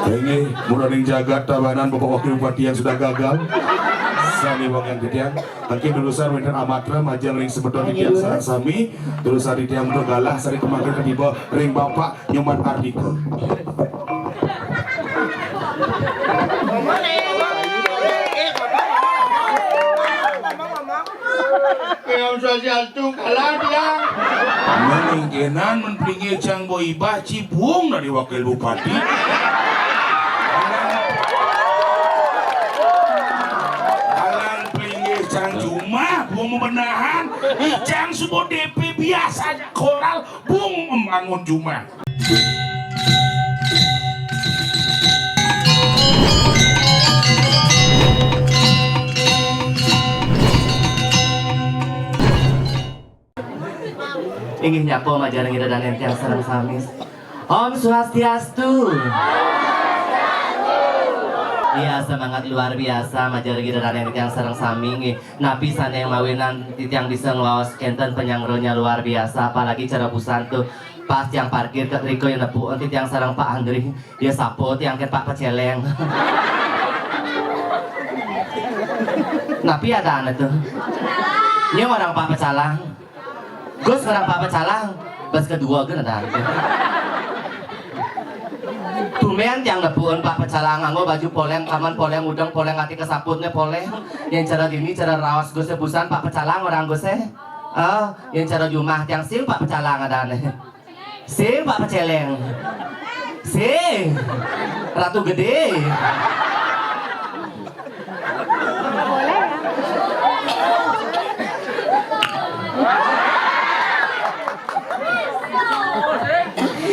Ini mulai jaga tabanan Bapak Wakil Bupati yang sudah gagal. Sani wong yang titiang, hakim lulusan winter amatra majang ring sebetulnya titiang sarang sami, lulusan titiang untuk galah sari kemangkin ketiba ring Bapak Nyoman Ardiko. Yang sosial tuh kalah dia. Meningginan menpinggir cang boibah cibung dari Wakil Bupati. Bung membenahan, ijang sebuah DP biasa koral, bung membangun Juma. Ingin nyapo majarang ida dan entiang sareng samis. Om Swastiastu. Iya, semangat luar biasa majar kita dan yang sareng sami napi sana yang mawinan yang bisa ngelawas kenten penyanggronya luar biasa, apalagi cara busan tuh pas yang parkir ke Riko yang nepu nanti yang sareng Pak Andri dia sapot yang ke Pak Peceleng. Napi ada anak tuh ini orang Pak Pecalang Gus orang Pak Pecalang pas kedua kan ada anak tumen yang nepuan Pak Pecalang nganggo baju poleng, kaman poleng, udang poleng, hati kesaputnya poleng. Yang cara dini cara rawas gue sebusan Pak Pecalang orang gue yang cara jumah yang sing Pak Pecalang ada aneh. Sing Pak Peceleng. Sing Ratu Gede.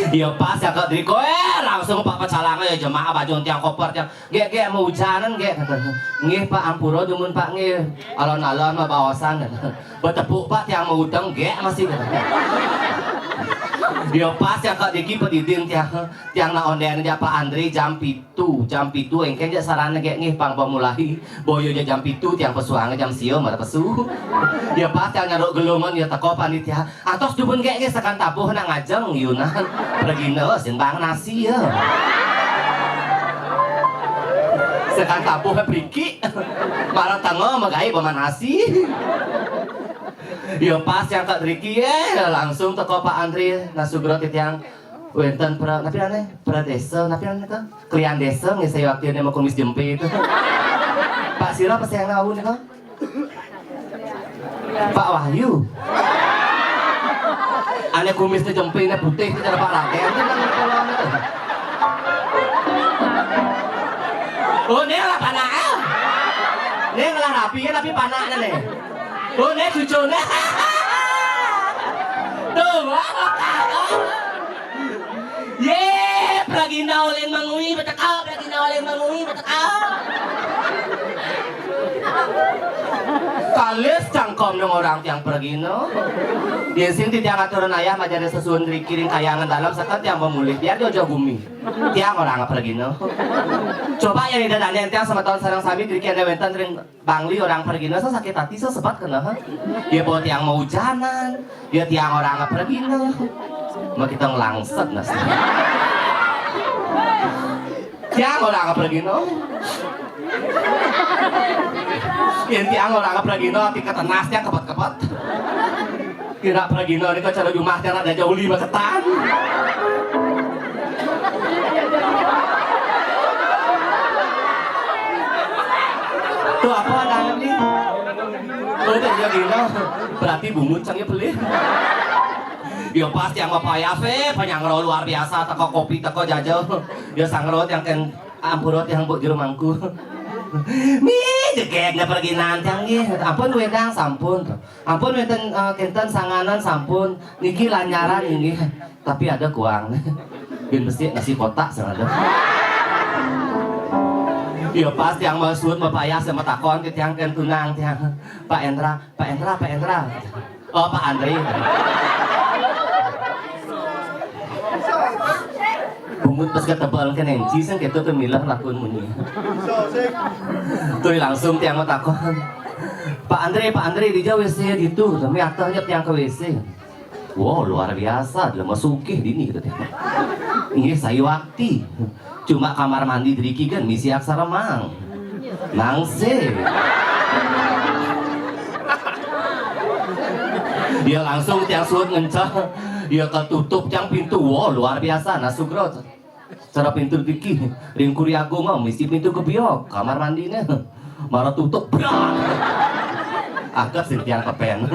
Iya pas ya Kak Driko langsung Pak Pecalang ya jemaah baju tiang koper tiang ge mau hujanan ge nggih Pak ampura dumun Pak nggih alon-alon mah bawasan betepuk Pak tiang mau utang ge masih dia pas ya Kak Diki pedidin tiang na onden dia Pak Andri jam pitu engken ja sarana ge nggih pang pamulahi boyo ja jam pitu tiang pesuang jam sieum mata pesu dia pas tiang nyaruk gelungan ya teko panitia atos dubun ge nggih sakan tabuh na ngajeng yunan pergina sing bang nasi ya sakan tabuh priki marah tango magai baman nasi. Ya pas yang Kak Riki langsung teko Pak Andri nasugro titiang wenten pra napi aneh pra desa napi aneh kan klian desa nggih saya waktu ini mau kumis jempe itu Pak Sira pas yang ngawun itu Pak Wahyu aneh kumisnya jempe ini putih itu cara Pak Raden itu kan oh ini lah panak ini ngelah rapi ya tapi panaknya nih. Oh, nek cucune. Tuh, ye, pragina oleh mangui betakau, pragina oleh mangui betakau. Kalis cangkom ng orang tiang pragino. Dia sinti tiang aturan ayah majari sesuun kiring kayangan dalam sekat tiang pemulih biar jojo bumi. Tiang orang pragino. Coba yang tidak ada tiang sama tahun sarang sabi diri kian dewentan ring bangli orang pragino so sakit hati so sebat kena. Dia bawa tiang mau hujanan, dia tiang orang pragino. Mau kita ngelangset nasi. Tiang orang pragino. Yang tiang orang pragino hati ketenasnya kepet-kepet. Kira pragino ini cara jumahnya ada jauh 5 ketan. Tuh apa ada nih? Oh dia gila, berarti bungut cangnya beli. Dia pasti yang papaya penyangro luar biasa, teko kopi, teko jajal. Dia sangrot yang ken ampurot yang buat jero mangku. Mi degek na pergi nantang ye. Ampun wedang sampun. Ampun weten kenten sanganan sampun. Niki lanyaran ini. Tapi ada kuang. Bin mesti nasi kotak sengaja. Iya pas yang maksud mapayah sama takon tiang ken tunang tiang Pak Endra. Oh Pak Andri. Bumut pas ketebal kan enci sang gitu tuh milah lakun muni. Tuh langsung tiang takon. Pak Andre di jauh WC gitu, tapi atasnya tiang ke WC. Wow luar biasa, dia masukih dini gitu tiang. Ini saya waktu. Cuma kamar mandi driki kan misi aksara mang. Nangse. Dia langsung tiang suut ngencah. Dia ketutup tiang pintu. Wow, luar biasa nasugro. Cara pintu driki ring kuriago mah misi pintu kebiok kamar mandinya. Marah tutup. Agak sih tiang kepen.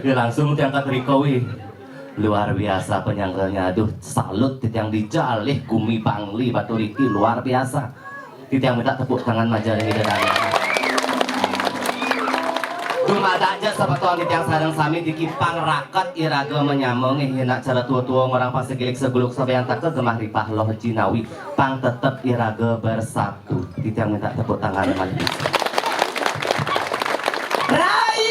Dia langsung tiang katrikowi. Luar biasa penyanggalnya, aduh salut titiang dijalih Gumi Pangli Batu Riki luar biasa. Titiang minta tepuk tangan majalah ini dan cuma aja sebetulnya titiang sarang sami dikipang rakat iraga menyamong hina cara tua-tua orang pasegilik seguluk sabayang tak gemah ripah loh jinawi pang tetep iraga bersatu. Titiang minta tepuk tangan majalah. Rai.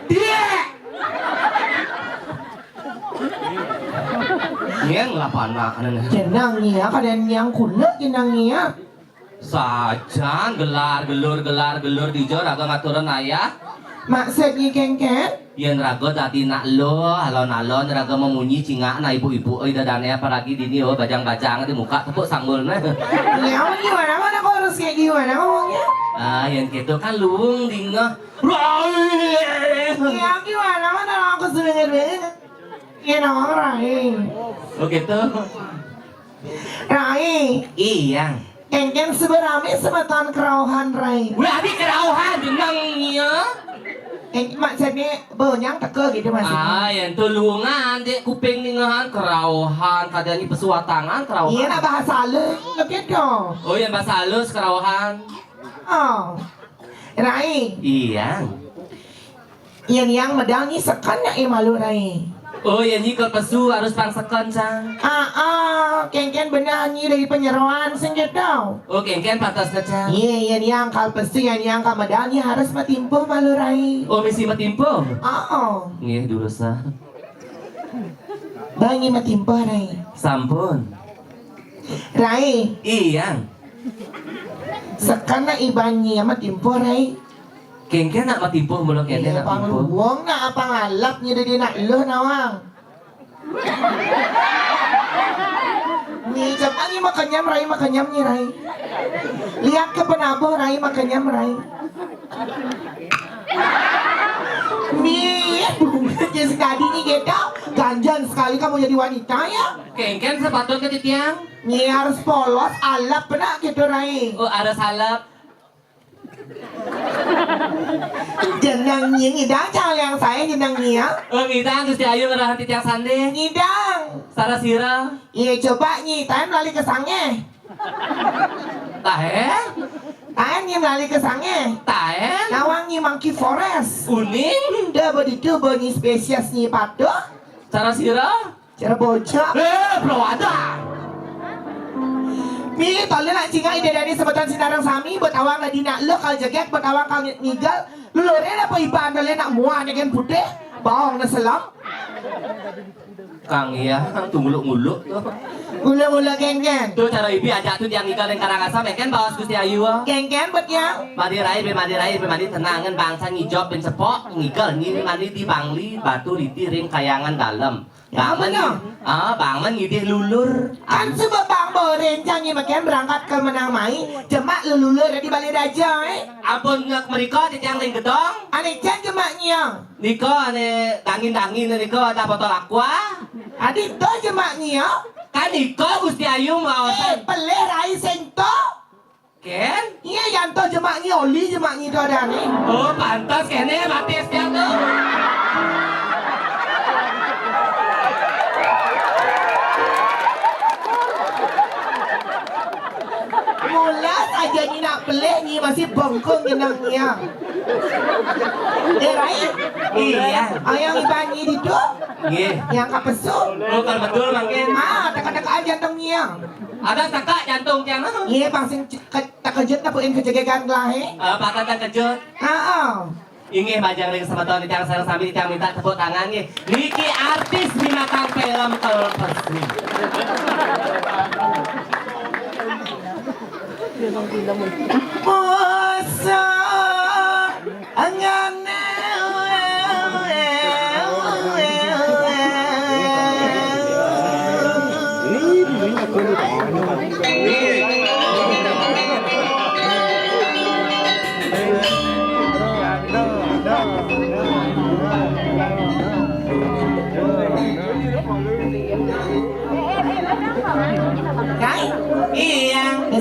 Dia. Yang lapana aneh. Jenang nia kalian yang kunek jenang nia. Sajan gelar gelur di jor agak ngaturan ayah. Maksudnya kengken? Yang raga tadi nak lo alon raga memunyi cingak na ibu-ibu oi dadane apalagi dini oh bajang-bajang di muka tepuk sanggulnya. Ya gimana mana kau harus kayak gimana ngomongnya? Ah yang gitu kan luung dingah. Ya gimana mana aku sebenarnya ya nama Rai. Oh gitu. Rai. Iya. Kengken seberami sebetan kerauhan Rai. Wah di kerauhan jenangnya. Maksudnya banyak teke gitu maksudnya. Ah, yang tulungan dek kuping ningahan kerauhan kadang pesuatangan kerauhan. Iya nak bahasa lu gitu. Oh, yang bahasa halus kerauhan. Oh. Rai. Iya. Yang medangi sekannya malu Rai. Oh, yang nyikol pesu harus pangsekon cang. Kengken benanyi dari penyeruan singkat tau. Oh, kengken patas na cang. Iya, yang kal pesi, yang kal medangi harus matimpo malu Rai. Oh, misi matimpo. Iya, Nggih, durusa. Bangi matimpo Rai. Sampun. Rai, Iya. sekana ibanyi matimpo Rai. Kengken nak matimpo mulu kengken Iya, nak matimpo. pangluwong na apa ngalap niya dari nak lo nawang. Ni cepat ni makanyam ni Rai. Lihat ke penabo Rai makanyam Rai. Nih, jadi sekali ni kita ganjan sekali kamu jadi wanita ya. Kengken sepatut ke titiang. Nih harus polos alap pernah gitu Rai. Oh, ada salap. Jenang ngidang jangan yang saya jenang ya. Oh, ngidang Gusti Ayu ngerahan titiang sande. Ngidang. Sarah sira. Iya coba nyi, tahan melalui kesangnya. Tahen. Tahan nyi melalui kesangnya. Tahen. Nawang nyi monkey forest. Uning. Dah begitu bunyi spesies nyi padu. Sarah sira. Cara bocah. Belum ada. Nih, tolong nak singa ide dari sebutan sinarang sami buat awang lagi nak lo kal jaget buat awang kal ngigal. Lu lore apa iban dole nak muan dengan putih. Bawang na selam. Kang iya, tungguluk-nguluk tuh. Ula-ula geng-geng. Tuh cara ibi aja tuh yang ngigal yang Karangasem ya kan bawas Gusti Ayu. Geng-geng buat yang. Mandi rai, tenangan bangsa ngijop ben sepok ngigal ngiri mandi di Pangli Batu Riti ring kayangan dalam. Bangun ngidih lulur. Kan sebab bang borencang nyi makin berangkat ke Menang Mai. Jemak lulur dari Balai Raja Ampun ngek mereka titiang ring gedong. Ane can jemaknya. Niko ane dangin niko ada botol aqua. Adik to jemaknya. Kan niko Gusti Ayu mau Peleh rai sento. Ken? Iya yang to jemaknya oli jemaknya to ada nih. Oh pantas kene batis dia tuh. Mula saja ni nak peleh ni masih bongkong genangnya. Rai? Iya. Ayang ibanyi itu. Nggih. Yang kapesu. Oh kalau betul mungkin. Tak aja jantungnya. Ada takak jantung tiang. Iya pasing terkejut na puin kejegegan lahe. Patah terkejut. Ingin bajang ring sama tahun tiang sareng sambil tiang minta tepuk tangan nggih. Niki artis binatang film televisi. Puasa angane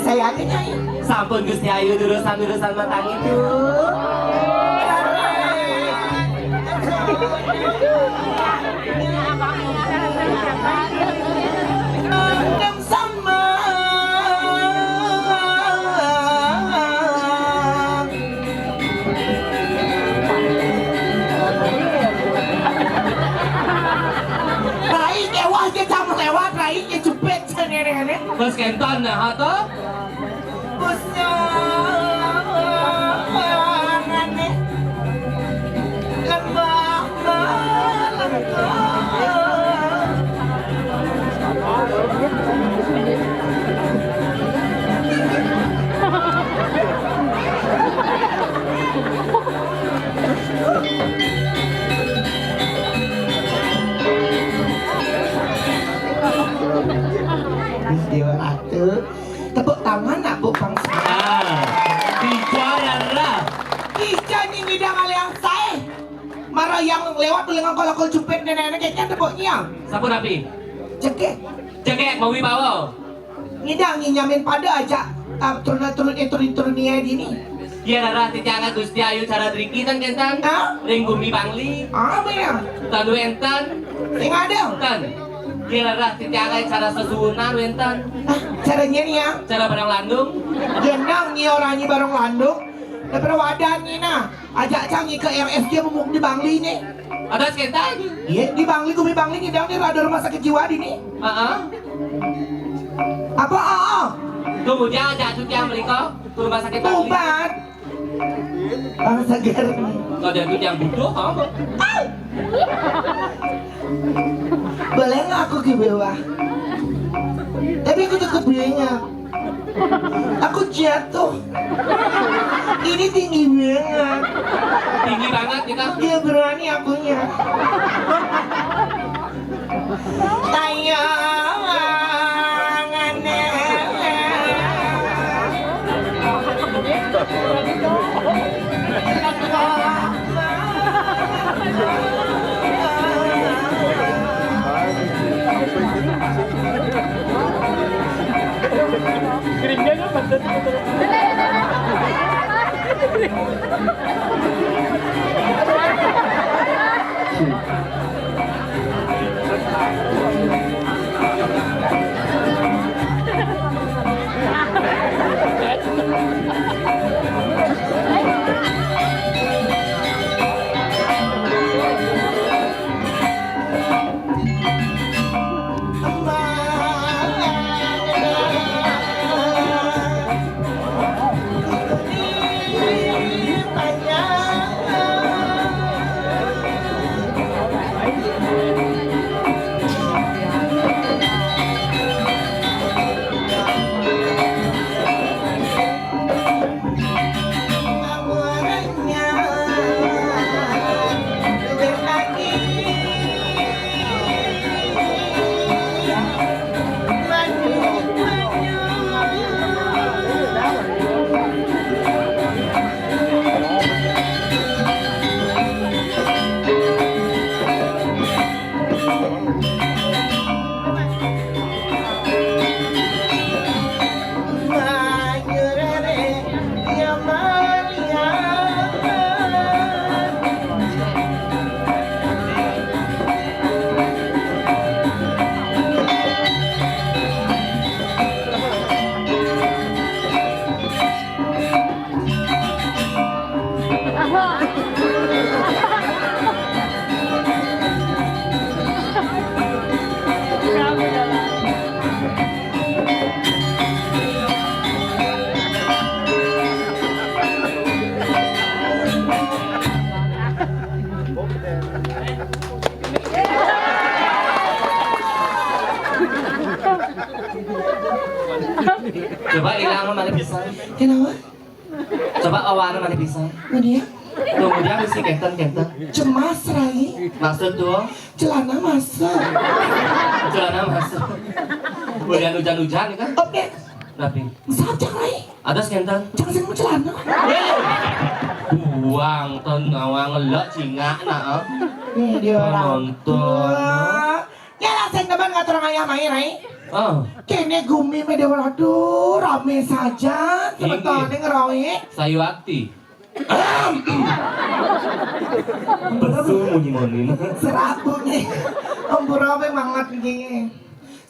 saya aja nyai. Sampun Gusti Ayu durusan matang itu. Yang sama. Rai ewah ke sama lewat Rai ke cepet senere-nere. Terus kenton nah to. Dewa Ratu, tepuk tangan nak bu bangsa. Bicara. Ija ni ngidang aliang saya. Marah yang lewat dengan kolokol cupet nenek-nenek kayaknya tepuknya. Sapu rapi. Cekek, Jengek mau wibawa. ngidang nyamin pada aja. Turun dia ini. Iya rara titiangan Gusti Ayu cara drikitan kentan. Ah? Ring bumi bangli. Apa ya? Tanu entan. Yang ada. Kan. Iya rara titiangan cara sesunan wentan. Ah, caranya nih ya. Cara barang landung. Genang nih orangnya bareng landung. Daripada wadah nih nah. Ajak canggih ke RSG memuk di Bangli nih. Ada kentan. Iya di Bangli, Gumi Bangli ngidang nih ada rumah sakit jiwa di nih. Apa? Kemudian ajak titiang mereka ke rumah sakit bangli. Obat. Bang segar. Kalau ada titiang butuh, Boleh nggak aku ke bawah? Tapi aku takut banyak. Aku jatuh. Ini tinggi banget. tinggi banget kita. Dia berani akunya. Coba ilang mana bisa. Kenapa? Coba awana mana bisa. Mana ya? Kemudian mesti kenten. Cemas Rai. Maksud tuh Celana masuk. celana masuk. Kemudian hujan-hujan ya kan? Oke. Tapi Saja Rai. ada kenten. Jangan sing celana. Buang ton ngawang ngelak cingak nah. Nih dia orang. Nonton. Ya lah sing teman ngatur ayam main Rai. Kene gumi medewa aduh rame saja sebetulnya ngerawi. Sayuakti. Besu munyi-munyi. Serabu nih. Ampun rame banget nih.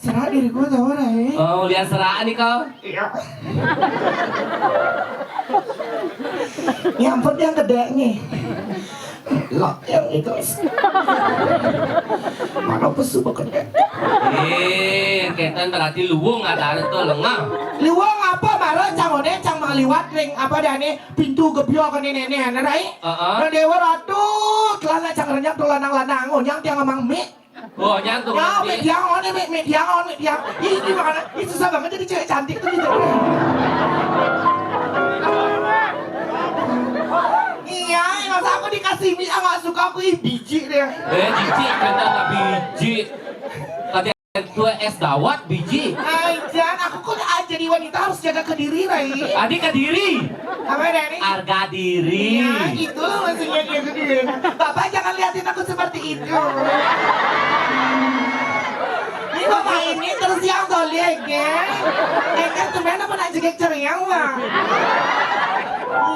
Serah diri gue tau nih. Oh, lihat seraan nih kau. Iya. Yang ampun yang gede nih. Lah yang itu. Mana pesu gede. Ketan berarti luwung ada itu lengah. Liwang apa baru cangone cang maliwat ring apa dane pintu gebyo kan nenek ana rai. Nah dewa ratu kelana cang renyak tu lanang-lanang nyang tiang amang mi. Oh, nyantuk. Ya mi tiang on mi tiang. Ini makanya ini susah banget jadi cewek cantik tuh gitu. Iya, masa aku dikasih mi nggak suka aku biji deh. Biji kata nggak biji. Dua es dawat biji. Jangan aku kan jadi wanita harus jaga kediri Rai. Adik kediri. Apa Dani? Harga diri. Ya gitu loh maksudnya gitu. Bapak jangan liatin aku seperti itu. Ini bapak ini terus yang dolek ya. Kan sebenarnya pernah jegek ceriang lah.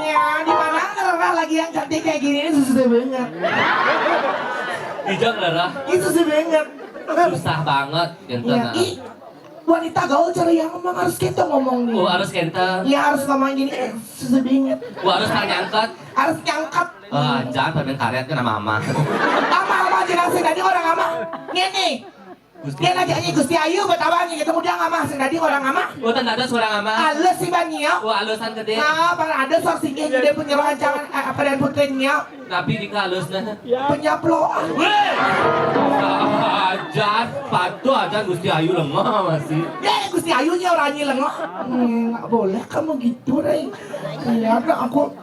Ya di mana ngerah lagi yang cantik kayak gini ini susah banget. Hijau lerah. Itu susah banget. Susah banget gitu. Ya, wanita gaul ceriang memang harus kita ngomong nih. Oh, harus kentang. Ya harus ngomong gini susah banget. Oh, harus nyangkat. Harus nyangkat. Jangan permen karet kan mama. Ama jelasin tadi orang ama. Nih. Dia lagi aja Gusti Ayu betawanya gitu mudah ama sedadi orang ama. Oh, tanda ada suara mama. Halus sih banyak. Oh, halusan gede. Nah, para ada sok singgih gede penyerahan jangan apa dan putrinya. Tapi di halusnya. Penyaploan. Weh. Ajar, patuh aja Gusti Ayu lemah masih. Ya Gusti Ayunya orangnya lengah. Nggak boleh kamu gitu, Ray. Ya, aku.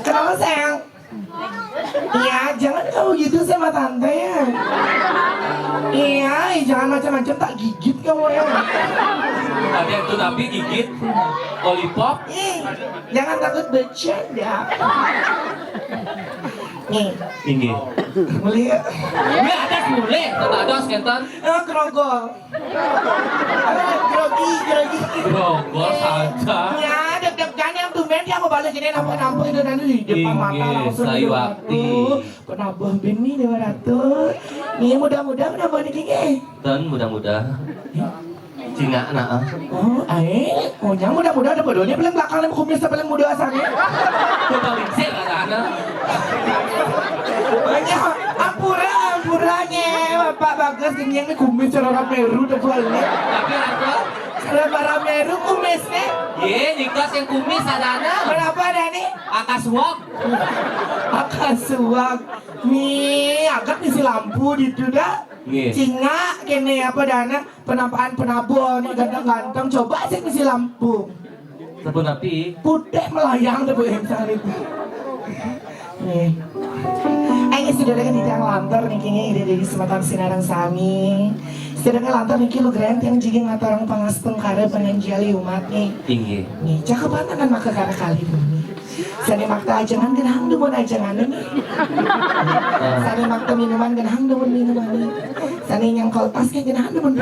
Kenapa sayang? Iya, jangan kamu gitu sama tante ya. Iya, jangan macam-macam tak gigit kamu ya. Tadi itu tapi gigit lollipop. Jangan takut bercanda. Nih, Tinggi. melihat. Gue ada mulai, ada skentan. Grogol. Grogi. Grogol saja. Ya, deg-degan yang tumben dia mau balik ini nampak itu nanti di depan mata langsung. Sayuakti. Kenapa bini Dewa Ratu? Nih mudah-mudahan kenapa nih Kiki? Dan mudah-mudahan. Cina anak. Oh, yang mudah-mudahan ada bodohnya paling belakang yang kumis paling muda asalnya. Coba lincir anak-anak. Banyak ampuranya Bapak Bagas ini yang kumis cara meru udah balik. Tapi apa? Cara meru kumisnya. Ye, nikas yang kumis anak-anak. Kenapa Dani? Akaswak. Akaswak. Nih, agak ngisi lampu gitu dah. Cinga kene apa dana penampakan penabon ganteng-ganteng coba sih ngisi lampu. Sabun api. Putih melayang tuh yang saat itu. Nih. Ayo saudara kan di tiang lantar nih kayaknya ide dari Sematang Sinarang Sami. Sedangkan lantar nih kilo grand yang jigeng ngatarang pangasteng kare penanjali umat nih. Tinggi. Nih cakep banget kan maka kare kali bumi. Sani makta ajangan genang dumun ajangan nih. Sani makta minuman genang dumun minuman nih. Sani nyangkol tasnya genang dumun.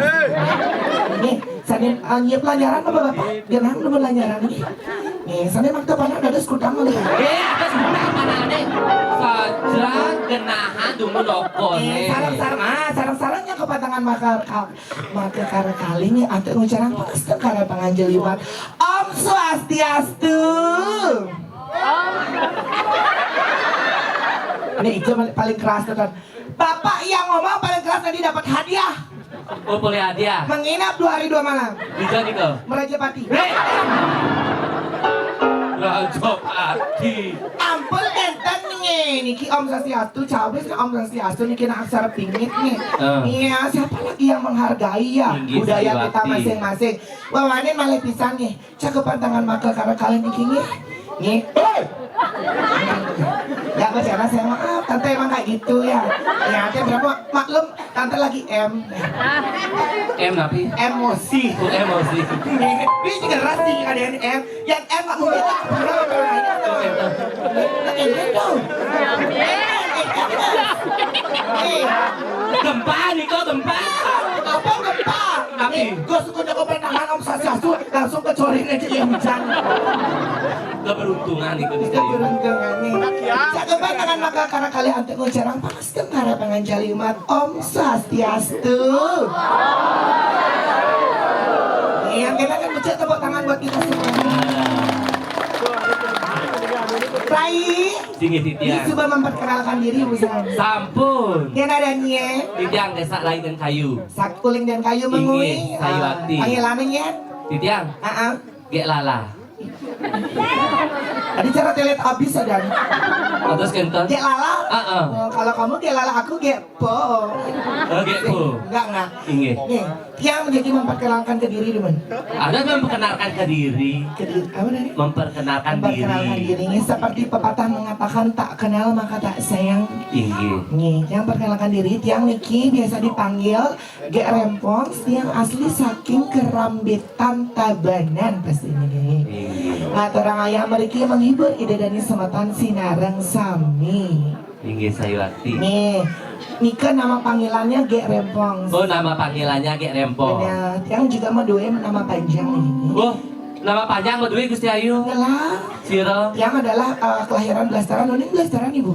Nih, sani nyiap pelajaran apa bapak? Genang dumun pelajaran nih. Nih, sani makta panah ada skutang nih. Atas skutang mana nih? Saja genahan dumun okon. Sarang-sarangnya kepatangan maka kare kali nih antek ngucaran pasti kare panganjel liwat. Om Swastiastu. Ini itu paling keras kan. Bapak yang ngomong paling keras tadi dapat hadiah. Oh, boleh hadiah. Menginap 2 hari 2 malam. Bisa nih kau. Merajapati. Rajapati. Ampun enten nih. Niki Om Swastiastu, cabis ke Om Swastiastu niki aksara pingit nih. Iya, siapa lagi yang menghargai ya budaya kita masing-masing. Wawanin malih pisan nih. Cakepan tangan maka karena kalian niki nih. Nih. Ya bicara saya maaf, tante emang kayak gitu ya. Ya, tante berapa maklum, tante lagi M. M napi? Emosi. Oh, emosi. Ini juga ras nih ada yang M. Yang M nggak mungkin lah. Ini dong. Gempa nih kok gempa. Apa gempa? Tapi Gue suka jago penangan Om Swastiastu langsung kecorin aja ya hujan. keberuntungan itu Gusti Ayu. Keberuntungan nih. Jago penangan maka karena kali ante ngojarang panas kentara pengen jalimat Om Swastiastu. Yang kita kan becek tepuk tangan buat kita semua. Rai, Singgi ini titiang. coba memperkenalkan diri Busan. Sampun. Yang ada Nye, Titiang desa lain dan kayu. sakuling dan kayu mengui. Inggih, kayu akti. Panggilannya, Titiang, gek lala. Tadi cara telet habis ada. Terus kenton. Gek lala. Heeh. Oh, kalau kamu gek lala, aku gek po. Gek po. Enggak. Inggih. Nih, yang menjadi memperkenalkan ke diri teman. Ada memperkenalkan ke diri. Ke diri, apa tadi? Memperkenalkan Memperkenalkan diri. dirinya seperti pepatah mengatakan tak kenal maka tak sayang. Inggih. Nih, yang perkenalkan diri, tiang Niki biasa dipanggil Gek Rempong, tiang asli saking Kerambitan Tabanan pastinya nih. Inggih. Nah, orang ayah mereka menghibur ide dari sematan Sinareng Sami. Inggih Sayuati. Nih, Nika nama panggilannya Gek Rempong. Oh, nama panggilannya Gek Rempong. Ya, tiang juga mau doain nama panjang nih. Oh, nama panjang Mbak Dwi Gusti Ayu. Adalah, Siro. yang adalah kelahiran Blastaran, ini Blastaran ibu.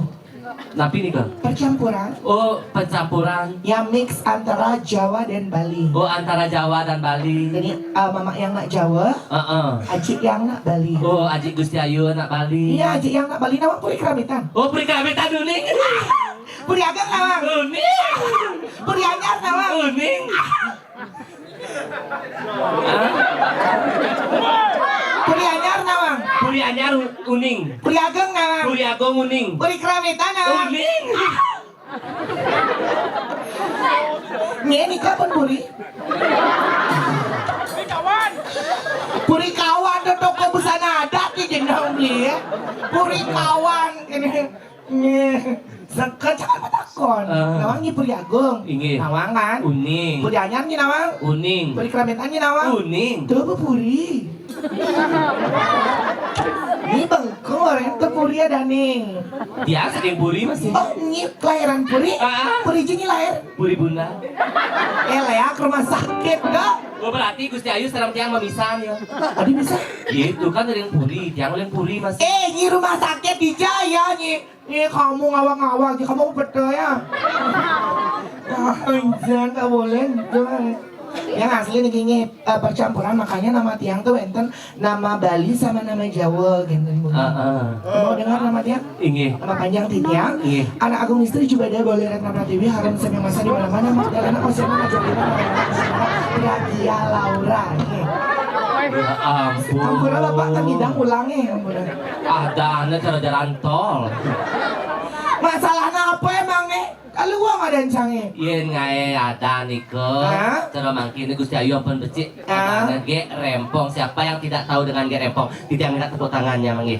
Napi nih kak? Percampuran Oh, pencampuran. yang mix antara Jawa dan Bali. Oh, antara Jawa dan Bali. Jadi mama yang nak Jawa, Heeh. Aji yang nak Bali. Oh, Aji Gusti Ayu anak Bali. Iya, Aji yang nak Bali nama Puri Keramitan. Oh, Puri Keramitan Uning. Puri Ageng nawang. Uning. Puri Anyar nawang. Uning. Puri Anyar nawang. Puri Anyar Uning. Puri Ageng nawang. Puri Agung Uning. Puri Keramitan nawang. Uning. Nye nikah pun Puri. Puri kawan do toko busana adat di jenong beli ya. Puri kawan ini. Nye. Seket jangan patakon. Nawang ni Puri Agung. Inggih. Nawang kan. Uning. Puri Anyar ni nawang. Uning. Puri Keramitan ni nawang. Uning. Tuh Bu Puri. Ini bengkok orang ke Puri ada nih. Dia saking Puri masih. Oh, ini kelahiran Puri. Puri ini lahir. Puri Bunda. Leak rumah sakit dah. Oh, berarti Gusti Ayu serang tiang memisan ya. Tadi bisa. Gitu kan dari yang Puri, tiang oleh Puri masih. Ini rumah sakit di Jaya nih. Ini kamu ngawang-ngawang, kamu percaya? Jangan tak boleh. Yang asli nih gini percampuran makanya nama tiang tuh enten nama Bali sama nama Jawa gitu. Mau dengar nama tiang? Inggih. Nama panjang tiang. Inggih. Anak Agung Istri juga ada boleh Retna Pratiwi harem sampai masa di mana-mana magdalena Osema Najolina Pragia Laura. Ya ampun. Ampura Bapak kan hidang ulangnya ampura. Ada anda cara jalan tol. Masalahnya apa emang nih? Kalau gua nggak ada encangnya. Yen ngae ada niko. Hah? Cara mangkin Gusti Ayu ampun becik. Hah? Ada Gek Rempong. Siapa yang tidak tahu dengan Gek Rempong? Tidak minta tepuk tangannya manggih.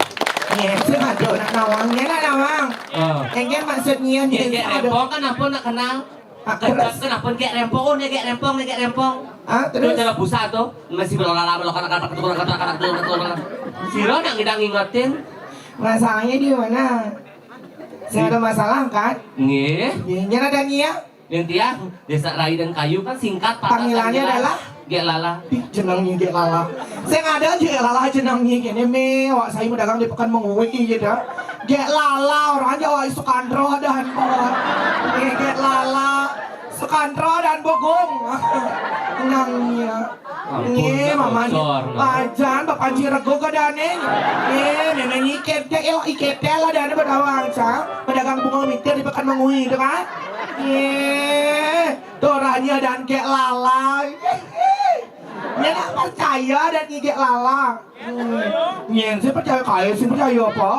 Iya, saya nggak ada nak nawangnya nak nawang. Oh. Yang maksudnya nih. Gek Rempong kan ampun nak kenal. Terus? Kan ampun Gek Rempong. Oh, nih Gek Rempong, nih Gek Rempong. Ah, terus? Cara busa tuh masih berolahraga melokan Siro yang kita ngingetin. Masalahnya di mana? Saya ada masalah kan? Nggih. Yang ada nih ya. Yang tiang desa Rai dan Kayu kan singkat Panggilannya adalah? Gek Lala. Jenangnya Gek Lala. Saya nggak ada Gek Lala jenangnya gini mewah. Saya berdagang di pekan mengui gitu. Gek Lala orang Jawa Sukandro dan Gek Lala Sukandro dan Bogong. Nangnya. Nih, mama ajan bapak Cirego ke dane. Nenek iket el iket lah dane berdawang sa. Pedagang bunga mikir di pekan mengui itu kan. Doranya dan Gek Lala. Nenek percaya dan Gek Lala. Saya percaya kaya sih percaya apa?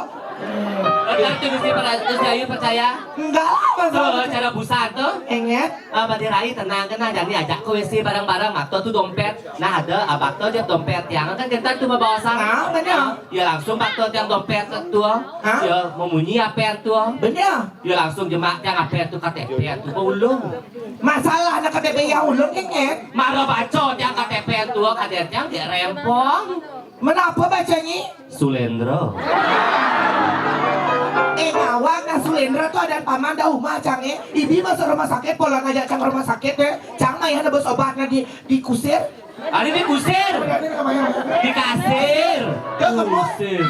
Gusti Ayu percaya? Enggak lah masalah. Cara busa tuh. Enget. Badi Rai tenang kan jadi ajak ke WC bareng-bareng waktu tuh dompet. Nah ada abak tuh dia dompet yang kan kita tuh bawa sang. Nah, bener. Ya langsung waktu yang dompet tuh. Ya memunyi apa yang tuh. Bener. Ya langsung jemaah yang apa tuh KTP tuh ulung. Masalah anak KTP yang ulung enget. Marah bacot yang KTP tuh KTP yang dia rempong. Menapa bacanya? Sulendro. Ngawak na Sulendra tuh ada paman dah rumah cang ibi masuk rumah sakit pola ngajak cang rumah sakit cang mah ya nebus obatnya di kusir. Ada di kusir, di kasir. Ya kamu, Kusir.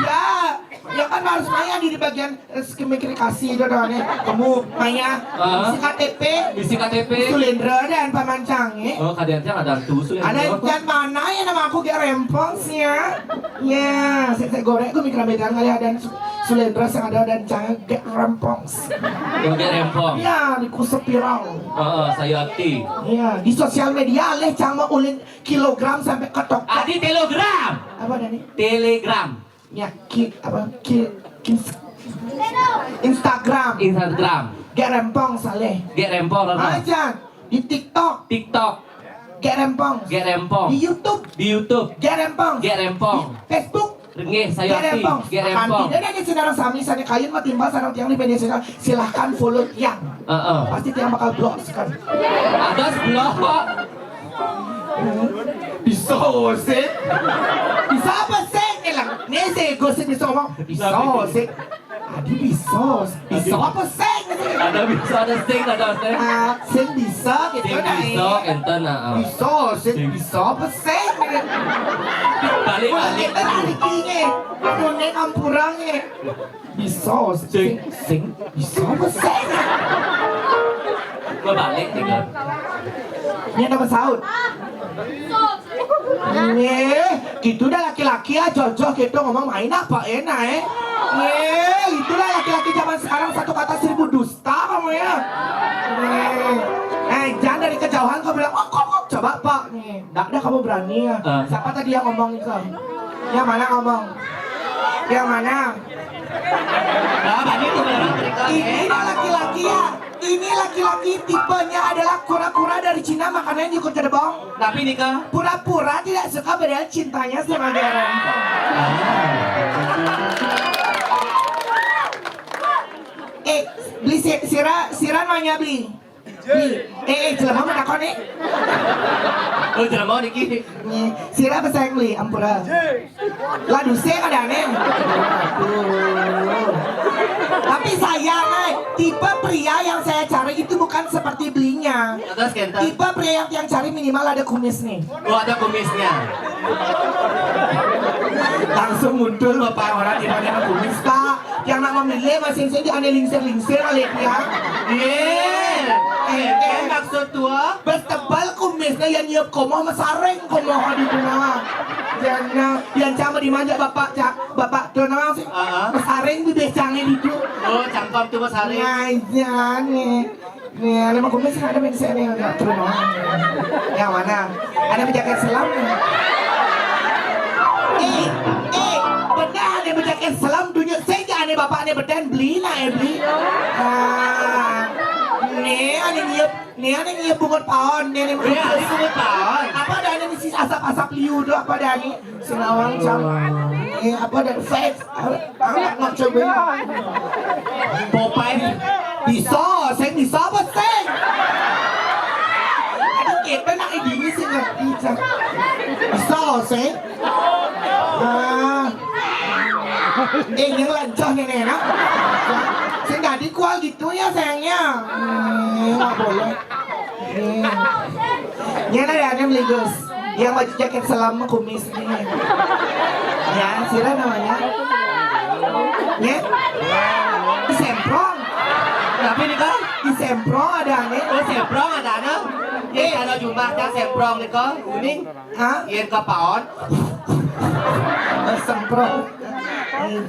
ya kan harus Maya di bagian komunikasi itu dong kamu Maya isi KTP, Isi KTP. Sulendra dan paman cang Oh, kalian ada tuh. ada yang mana ya nama aku kayak rempong sih ya saya goreng aku mikir bedan kali ada Sulendra yang ada dan cang kayak rempong Yang rempong. ya di kusir viral. Saya aktif. Iya, di sosial media aleh cang mau ulin kilogram sampai ke tok. Adi telegram. Apa Dani? Telegram. Ya, Instagram. Instagram. Gak rempong saleh. Get rempong apa? Aja di TikTok. TikTok. Gak rempong. Get rempong. Di YouTube. Di YouTube. Gak rempong. Get rempong. Di Facebook. Nggih, saya Gak aktif. rempong. Get rempong. Tidak ada sinarang sami sana kalian mau timbal sarang tiang di media sosial. Silahkan follow tiang. Pasti tiang bakal blok sekali. Ada sebelah. Bisa sih. Bisa apa sih? Elang, nih sih gosip bisa ngomong. Bisa sih. Adi bisa. Bisa apa sih? Ada bisa ada sing ada sing. Sing bisa gitu Sing dah. bisa enten Bisa sih. Bisa apa sih? Balik Mulai balik. kita hari ini. Dunia kampurangnya. Bisa sing. Sing. Bisa apa sih? Gua balik tinggal. Ini ada Saud. Gitu dah laki-laki ya cocok gitu ngomong main apa enak itulah laki-laki zaman sekarang satu kata 1000 dusta kamu ya. Jangan dari kejauhan kau bilang, oh kok coba pak nih, dah kamu berani ya. Siapa tadi yang ngomong itu? Yang mana ngomong? Yang mana? Nah, balik tuh barang Ini laki-laki ya. Ini laki-laki tipenya adalah kura-kura dari Cina makannya ikut kedebong. Tapi nikah. Pura-pura tidak suka padahal cintanya sama dia rempong. Beli siran maunya beli. Jelema mana kau nih? Oh, jangan mau niki. Sira bahasa yang beli, ampura. Ladu saya ada aneh. Tapi saya tipe pria yang saya cari itu bukan seperti belinya. Atas kenta. Tipe pria yang cari minimal ada kumis nih. Oh, ada kumisnya. Langsung muncul bapak orang di mana kumis pak. Yang nak memilih masing-masing dia lingsir-lingsir oleh dia. Maksud tua? Bertebal kumisnya yang nyiap komoh mesareng komoh di tengah. Jangan yang sama dimanja bapak tuh nama sih. Mesareng di becangnya itu. Oh, cangkok tuh Mas Hari. Ngajar nih. Nih, ada mah kumis ada di sini enggak turun. Yang mana? Ada berjaket selam nih. Benar ada berjaket selam dunia saya ane bapak ane beden beli lah beli. Nih ane nyiap bungut pohon nih ane bungut pohon. Apa ada ane di asap-asap liu do apa ada nih Sinawang cang. Apa ada fake? Nggak coba. Popeye. Bisa, saya bisa apa sih? Aduh kita nak ini sih ngerti cang. Bisa sih. Yang lancar nih nak. Saya nggak dikual gitu ya sayangnya. Nggak boleh. Ini ada beli Gus. Yang baju jaket selam kumis nih. Ya, Sira namanya. Ya. Semprong. Tapi nikah? Di semprong ada nih. Oh, semprong ada na. Kalau jumlahnya semprong nikah, kuning. Hah? Yang ke paon. Semprong.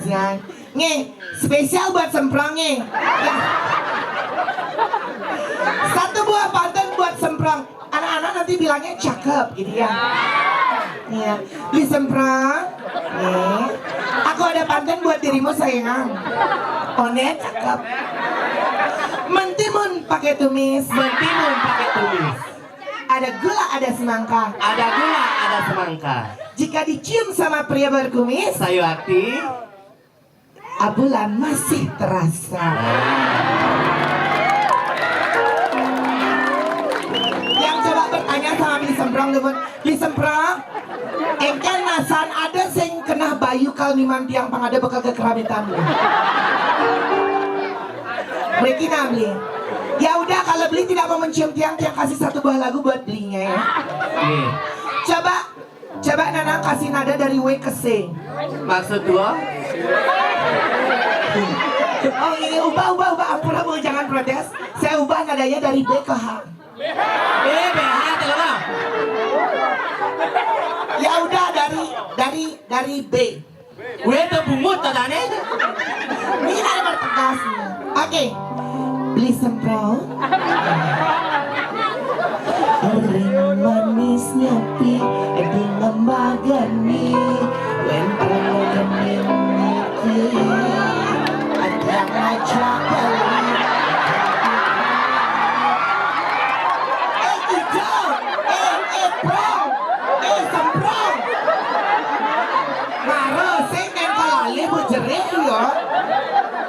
Jangan. Nih, spesial buat semprong nih. Satu buah pantun buat semprong. Anak-anak nanti bilangnya cakep gitu ya. Iya. Di semprong. Nih. Aku ada pantun buat dirimu sayang. Onet cakep. Mentimun pakai tumis. Mentimun pakai tumis. Ada gula, ada semangka. Ada gula, ada semangka. Jika dicium sama pria berkumis, Sayu hati. abulan masih terasa. Yang coba bertanya sama Beli Semprong dulu, Beli Semprong, engken nasan ada sing kena bayu kal niman tiang pangada bakal kekeramitan lu. Regina beli. Ya udah kalau beli tidak mau mencium tiang kasih satu buah lagu buat belinya ya. Nih, Coba Nana kasih nada dari W ke C. maksud gua Oh ini ubah. Ampun jangan protes. Saya ubah nadanya dari B ke H. BH telah. Ya udah dari B. Gue tuh bungut tadane. Ini ada tegas. Oke. Beli semprot. Ring manisnya pi di lembagani wen pulangani ki ada ngajak kali hijau prong semprong maro sing nen kalali bujerih yo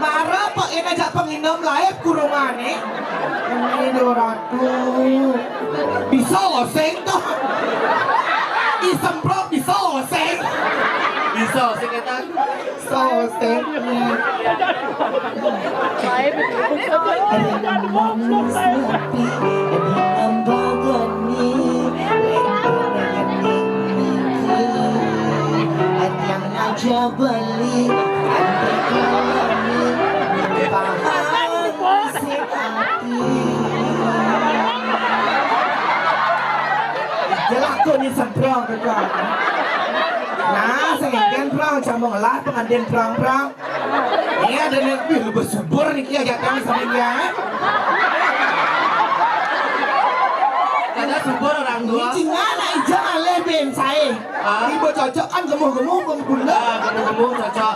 maro pok yen ajak penginum lae kurungane ini ratu bisa oseng tuh disemprot bisa oseng Bisa sih kita. oseng aja beli antek kalami paham hati jelako ni semprong ke kau. Nah, sengaja prong cambung lah pengantin prong. Ini ada lebih subur nih kia jatang sama dia. Karena subur orang Ini tua. cingana jangan leben saya. Ini cocok kan gemuk-gemuk pembunda. Ah, gemuk-gemuk cocok.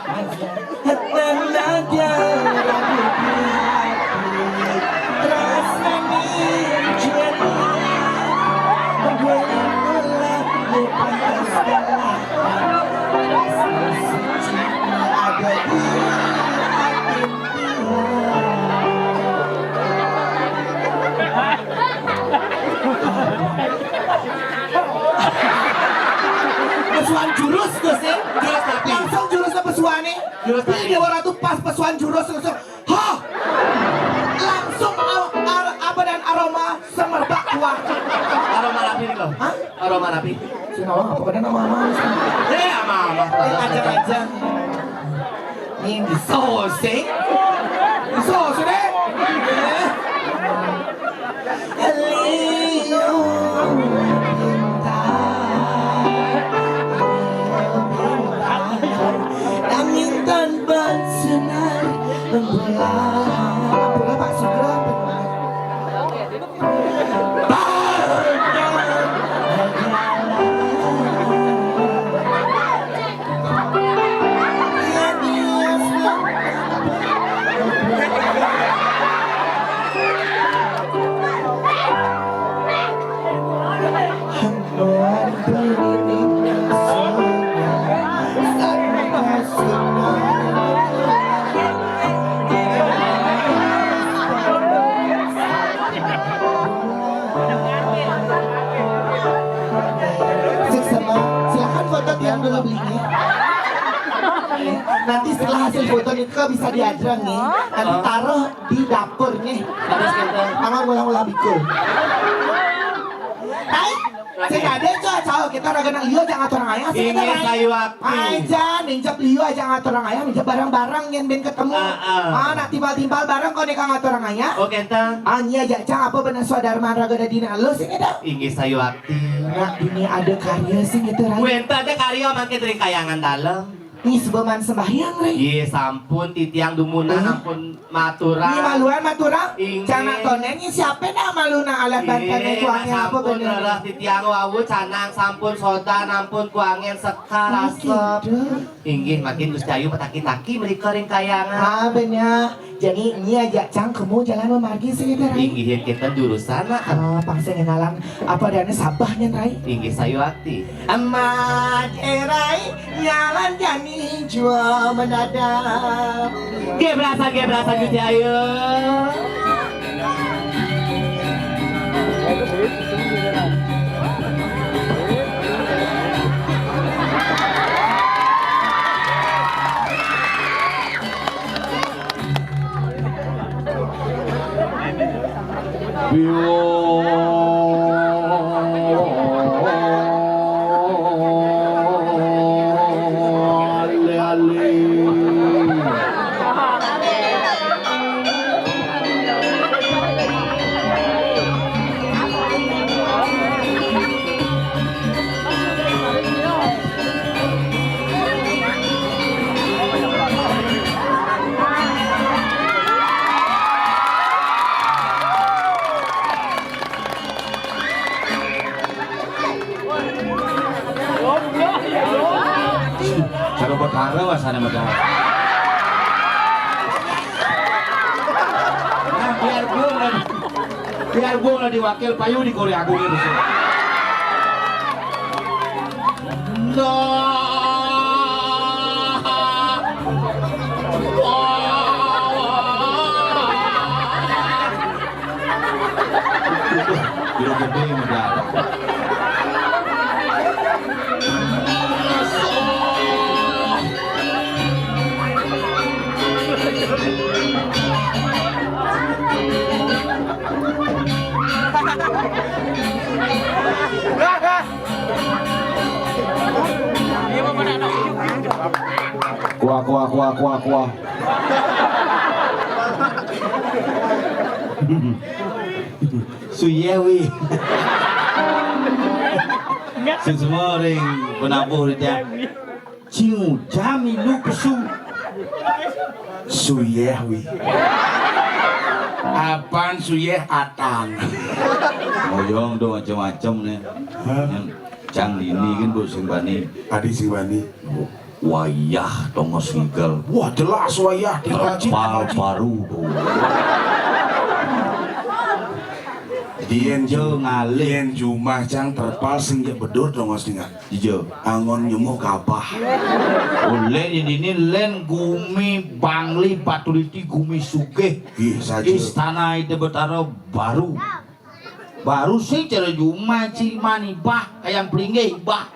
Tenang aja, terasa nih jadi. Pesuan jurus tuh sih, Jurus tapi. langsung jurusnya pesuannya. Jurus tapi. Ini orang tuh pas pesuan jurus langsung, hah, langsung apa dan aroma semerbak kuah. Aroma rapi nih kau. Hah? Aroma rapi. Si nama apa kan nama Ama. Ajang-ajang. Ini di soseng. Di soseng deh. Elio angin tanpa sinar membelah. Apa Pak Sugro? Silakan foto yang dulu belinya. Nanti setelah hasil foto itu bisa diadrang nih. Nanti taruh di dapur nih. Terus kita. Sama ulang-ulang bikul. Hai, saya ada cowok kita raga Lio jangan orang ayah. Ini kayu api. Aja ninjap Lio aja ngatur orang ayah, ninjap barang-barang yang ben ketemu. Nak timbal-timbal barang kau neka ngatur orang ayah. Oke entah. Anya aja cang apa benar saudara raga da dina lo sih ada. Ini sayu aktif. Nah ini ada karya sih gitu Rai. Wenta ada karya makin dari kayangan dalam. Ini sebeman sembahyang Rai. Iya sampun titiang dumunan ampun matura. Ini maluan matura. Inge. Cana tonen ini siapa dah maluna alat bantannya kuangnya apa sampun bener. nerah titiang wawu canang sampun soda nampun kuangin sekar asap. Inggih makin Gus Cayu petaki-taki mereka ring kayangan. Ah bener. Jadi ini aja cang kamu jalan memargi sih gitu Rai. Inggihin kita jurusan lah. Pangsa ngenalan apa dana sabahnya Rai. Inggih sayu aktif. Amat Rai jalan jani jua mendadak. Gebrasan Gus Cayu. Cara berkara wasana medal. Nah, biar gue lah diwakil payu di Korea Agung ini. Biro gede medal. Kuah. Suyewi. Semua orang penabuh dia. Ciu jami lu pesu. Suyewi. Apaan suyeh atang? Moyong do macam-macam nih. Cang ini kan bu Simbani. Adi Simbani. Wayah tongos ngigal. Wah jelas wayah dirajin. Terpal baru tuh. Dien ngalih. Dien jumah cang terpal sing bedur dong mas tinggal. Ijo. Angon nyumuh kapah. Oleh ini len gumi bangli patuliti gumi sugih. Ih saja. Istana itu betara baru. Baru sih cara jumah cimani bah kayak pelinggih bah.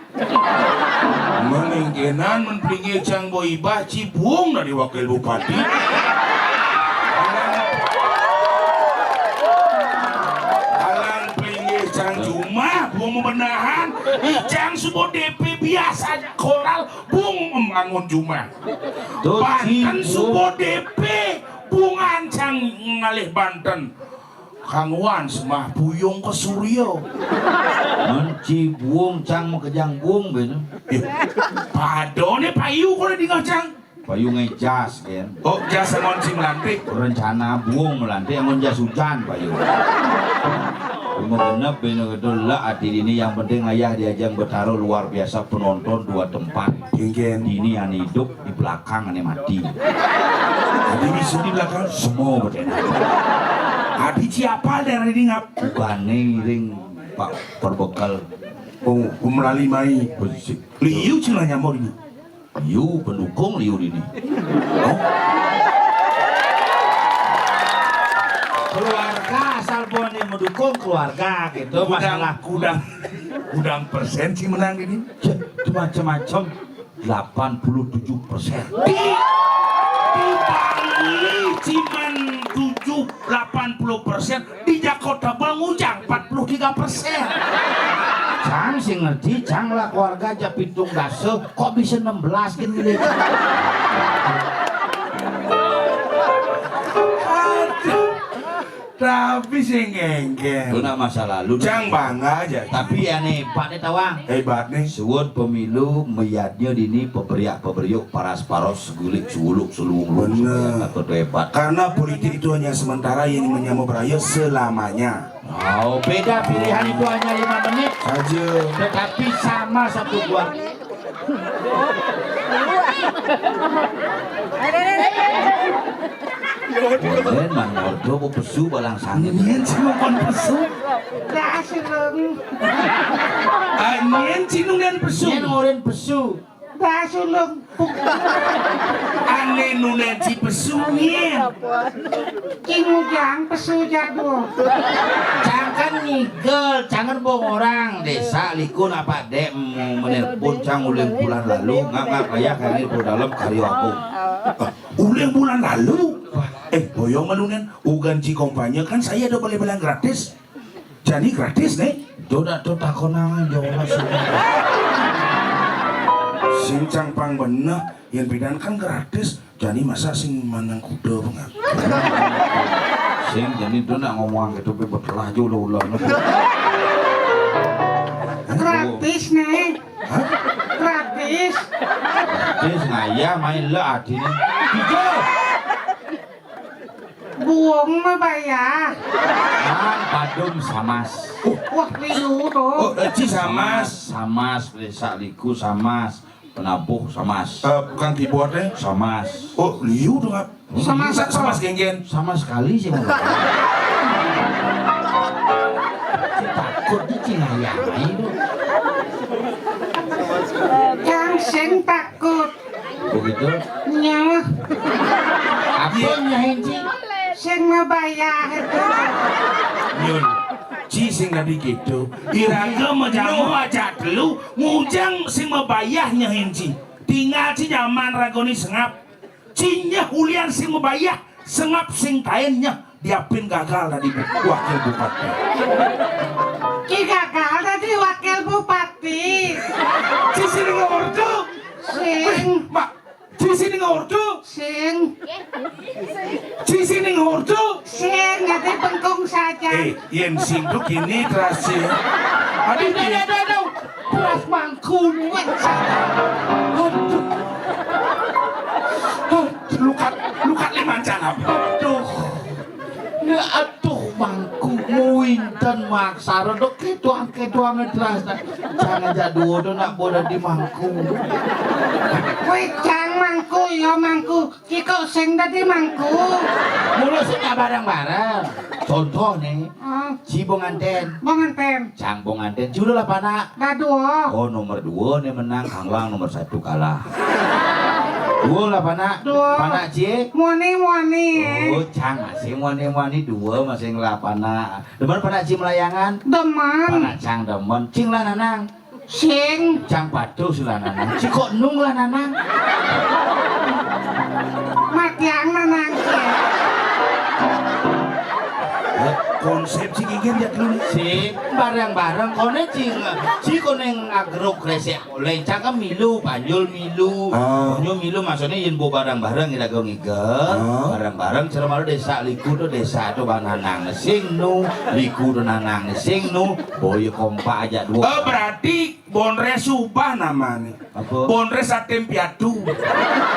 Meningginan menplingi cang boibah Cibung dari wakil bupati. Alang plingi cang cuma bung membenahan cang subuh DP biasa koral bung membangun cuma. Banten subuh DP bung ancang ngalih Banten. Kang Wan semah puyung ke Suryo. Menci buung cang makejang buung bener. Padone payu kok di ngacang. Payu ngejas kan. Oh jasa ngonci melantik. Rencana buung melantik yang jas hujan payu. Cuma genep bener gedol lah hati ini yang penting ayah diajang bertaruh luar biasa penonton dua tempat. Ingin Ini yang hidup di belakang ane mati. Adi bisa di belakang. Semua berdenah. Adi siapa dari ngap? Bane ring Pak perbekal. Oh melalui mai. Posisi. Liu cina nyamor ini. Liu pendukung Liu ini. Oh Keluarga asal Bone mendukung keluarga gitu masalah Gudang persen sih menang ini. itu macam-macam 87%. Di Bali cuman 80% di Jakarta Bangujang 43%. Cang sih ngerti, cang lah keluarga aja pitung dase, kok bisa 16 gini deh. Tapi sih ngengkel. Itu nak masa lalu. Cang bangga aja. Tapi ya nih, Pak nih tawang. Hebat nih. Suwun pemilu meyadnya dini peberiak-peberiuk paras-paros gulik suluk selung Bener. atau hebat. Karena politik itu hanya sementara yang menyamuk beraya selamanya. Oh, beda pilihan itu hanya 5 menit Saja. tetapi sama satu keluarga. Kemudian mangordo bu pesu balang sangin. Nien cinu kon pesu. Nien cinu nien pesu. Nyen ngorin pesu. Basulung. Ane nunen ci pesu nien. Cinu jang pesu jadul. Jangan nigel, jangan bohong orang. Desa likun apa dek menelpon cang ulang bulan lalu ngangkat kayak kali di dalam karyo aku. Ulang bulan lalu. boyong malunan, ugan ci kompanya kan saya ada beli-beli gratis. Jadi gratis nih. Jodoh tuh takonangan jauh Sincang pang bener, yang bidan kan gratis. Jadi masa sing manang kuda banget. Sing jadi tuh nak ngomong gitu betelah jodoh ulah. Gratis nih. Gratis. Gratis ngaya main lah adine. Buang mah bayar. Kan padum samas. Wah liu tuh. Ci samas. Samas, desa liku samas, penabuh samas. Bukan keyboard deh. Samas. Oh, liu dong. Samas apa? Samas genggen. Sama sekali sih. Takut di Cinayang itu. Yang sing takut. Begitu. Nya. Apa nyahin sih? Sing mah bayar itu. Nyun. Ci sing nadi gitu. Iraga majamu aja dulu. Ngujang sing membayahnya hinci. Tinggal ci zaman ragoni sengap. Cinya hulian sing membayah. Sengap sing kainnya. Diapin gagal tadi wakil bupati. Ki gagal tadi wakil bupati. Ci sini ngordo. Sing. Mak. Ci sini ngordo. Sing. Ci sini ngordo. Sing nanti bengkung saja. Yen sing tuh kini terasi. Aduh, Beras mangkun. lukat limancan apa? Ya aduh mangku muinten maksara dok ketuang terus jangan jadul nak boleh di mangku. Wejang mangku ya mangku. Ki kok sing tadi mangku. Mulu sih bareng-bareng. Contoh nih, Cibong Anten, Monganten. Cangpong Anten, judul apa nak? Daduo. Oh nomor 2 nih menang, Kangwang nomor 1 kalah. Dua lah panak, Dua. panak cie. Muani. Oh cang masih muani 2 masih ngelak panak. Demen panak cie melayangan, Demen. panak cang demen, cing lah nanang. Sing. Cang padu sila nanang, cikok nung lah nanang. Matiang nanang. Konsep sing ingin ya dulu. Si bareng-bareng kone cing, si kone agrok kresek oleh cang kan milu, panjul milu, panjul milu maksudnya yen bo bareng-bareng ira go ngigel, bareng-bareng cara malu desa liku tuh desa tuh bananang sing nu, liku tuh nanang sing nu, boy kompak aja dua. Berarti Bonre Subah namanya. Apa? Bonre Satem Piatu.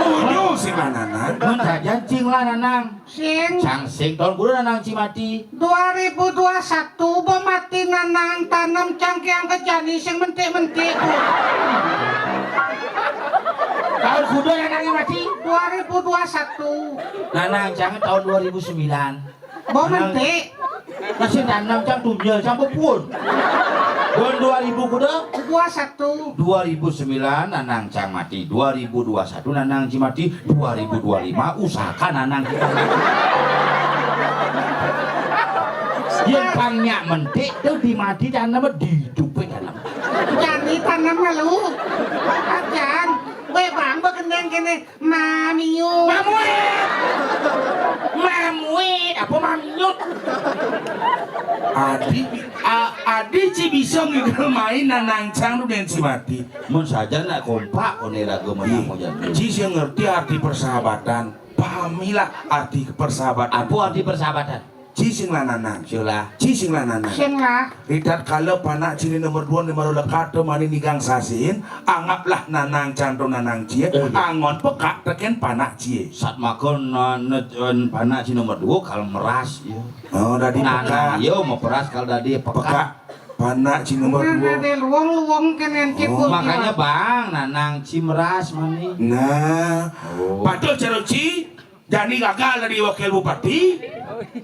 Unyu si manana. Mun saja cing lah nanang, Sing. cang sing tahun kudu nanang cimati. 2021 mati nanang tanam cangkiang kejani sing mentik-mentik. Tahun kudu nanangnya mati. 2021. Nanang cang tahun 2009. Bo mentik. Masih nanang cang tujuh cang pun. Tahun 2000 kuda 21. 2009 nanang cang mati 2021 nanang cimati 2025 usahakan nanang kita yang pangnya mentik tuh dimati tanam di dupe dalam Jadi tanam lalu. Ajan. We bang begendeng kene mamiu. mamuit apa mamiut Adi ci bisa ngigel main nanang cang dan si mati. mun saja nak kompak kone lagu menang mau jadi Ci sih ngerti arti persahabatan. Pahamilah arti persahabatan. apa arti persahabatan Ci sing lananang. sila Ci sing lananang. Sing lah. Ritat kalau panak cini nomor 2 nomor lekat mani nigang sasin, anggaplah nanang canto nanang cie, angon pekak teken panak cie. saat makan panak si nomor 2 kalau meras ya. Oh, tadi Nah, pekak, yo mau peras kalau tadi pekak, pekak. panak cini nomor Mana 2. de luang kenen cipul. Makanya bang, nanang cimeras mani. Nah, Oh. padahal cara ci, jadi gagal dari wakil bupati.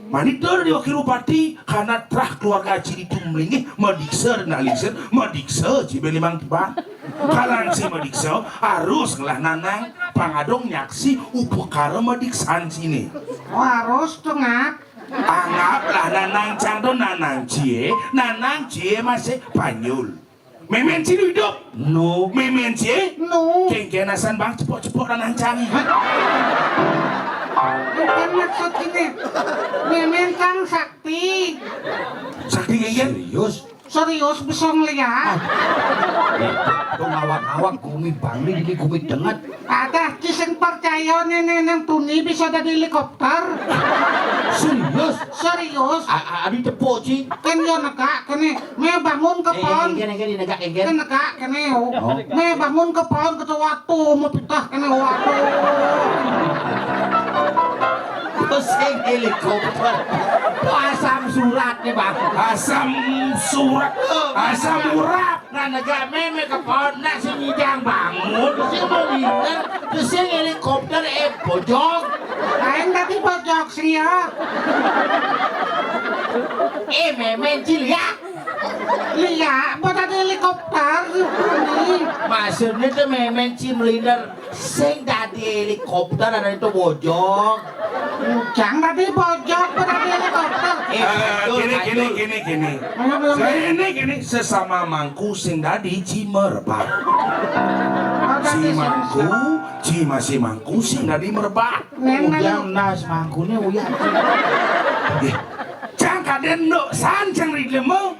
Mani dari wakil bupati karena terah keluarga ci itu melingi medikser nalisir medikser ci beli mang tiba. Kalan si medikser harus ngelah nanang pangadong nyaksi upekara mediksan sini. Harus tuh ngap. Anggaplah nanang cangdo nanang cie masih panyul. Memen cie hidup. No. Memen cie Nu. kengkenasan bang cepok-cepok nanang cang. Bukan maksud gini. Memen Kang Sakti. Sakti gengen. Serius? Serius bisa ngeliat. Itu ngawak-ngawak gumi bangli ini gumi dengat. Ada ciseng percaya neneng tuni bisa dari helikopter. Serius? Serius. Adi tepuk sih. Kan yo negak kene. Me bangun ke pohon. Enggen negak Kan enggen. negak kene. Me bangun ke pohon ke waktu mau pitah kene waduh. Terus yang helikopter. Itu asam surat nih bang. Asam surat, asam urat. Nah negak meme ke pohon nak senyidang bangun. Terus yang mau lihat. Terus yang helikopter bojong. Lain tadi pojok sih ya. Memen cilik. Iya, buat ada helikopter. Ini. Maksudnya tuh memen cimlinder. Sing tadi helikopter ada itu bojong. Jangan tadi pojok buat ada helikopter. Gini. Saya gini sesama mangku sing dadi cimerbak. Si mangku sing dadi merbak. Uyang nas mangkune uyang. Cang kaden no sancang rilemo.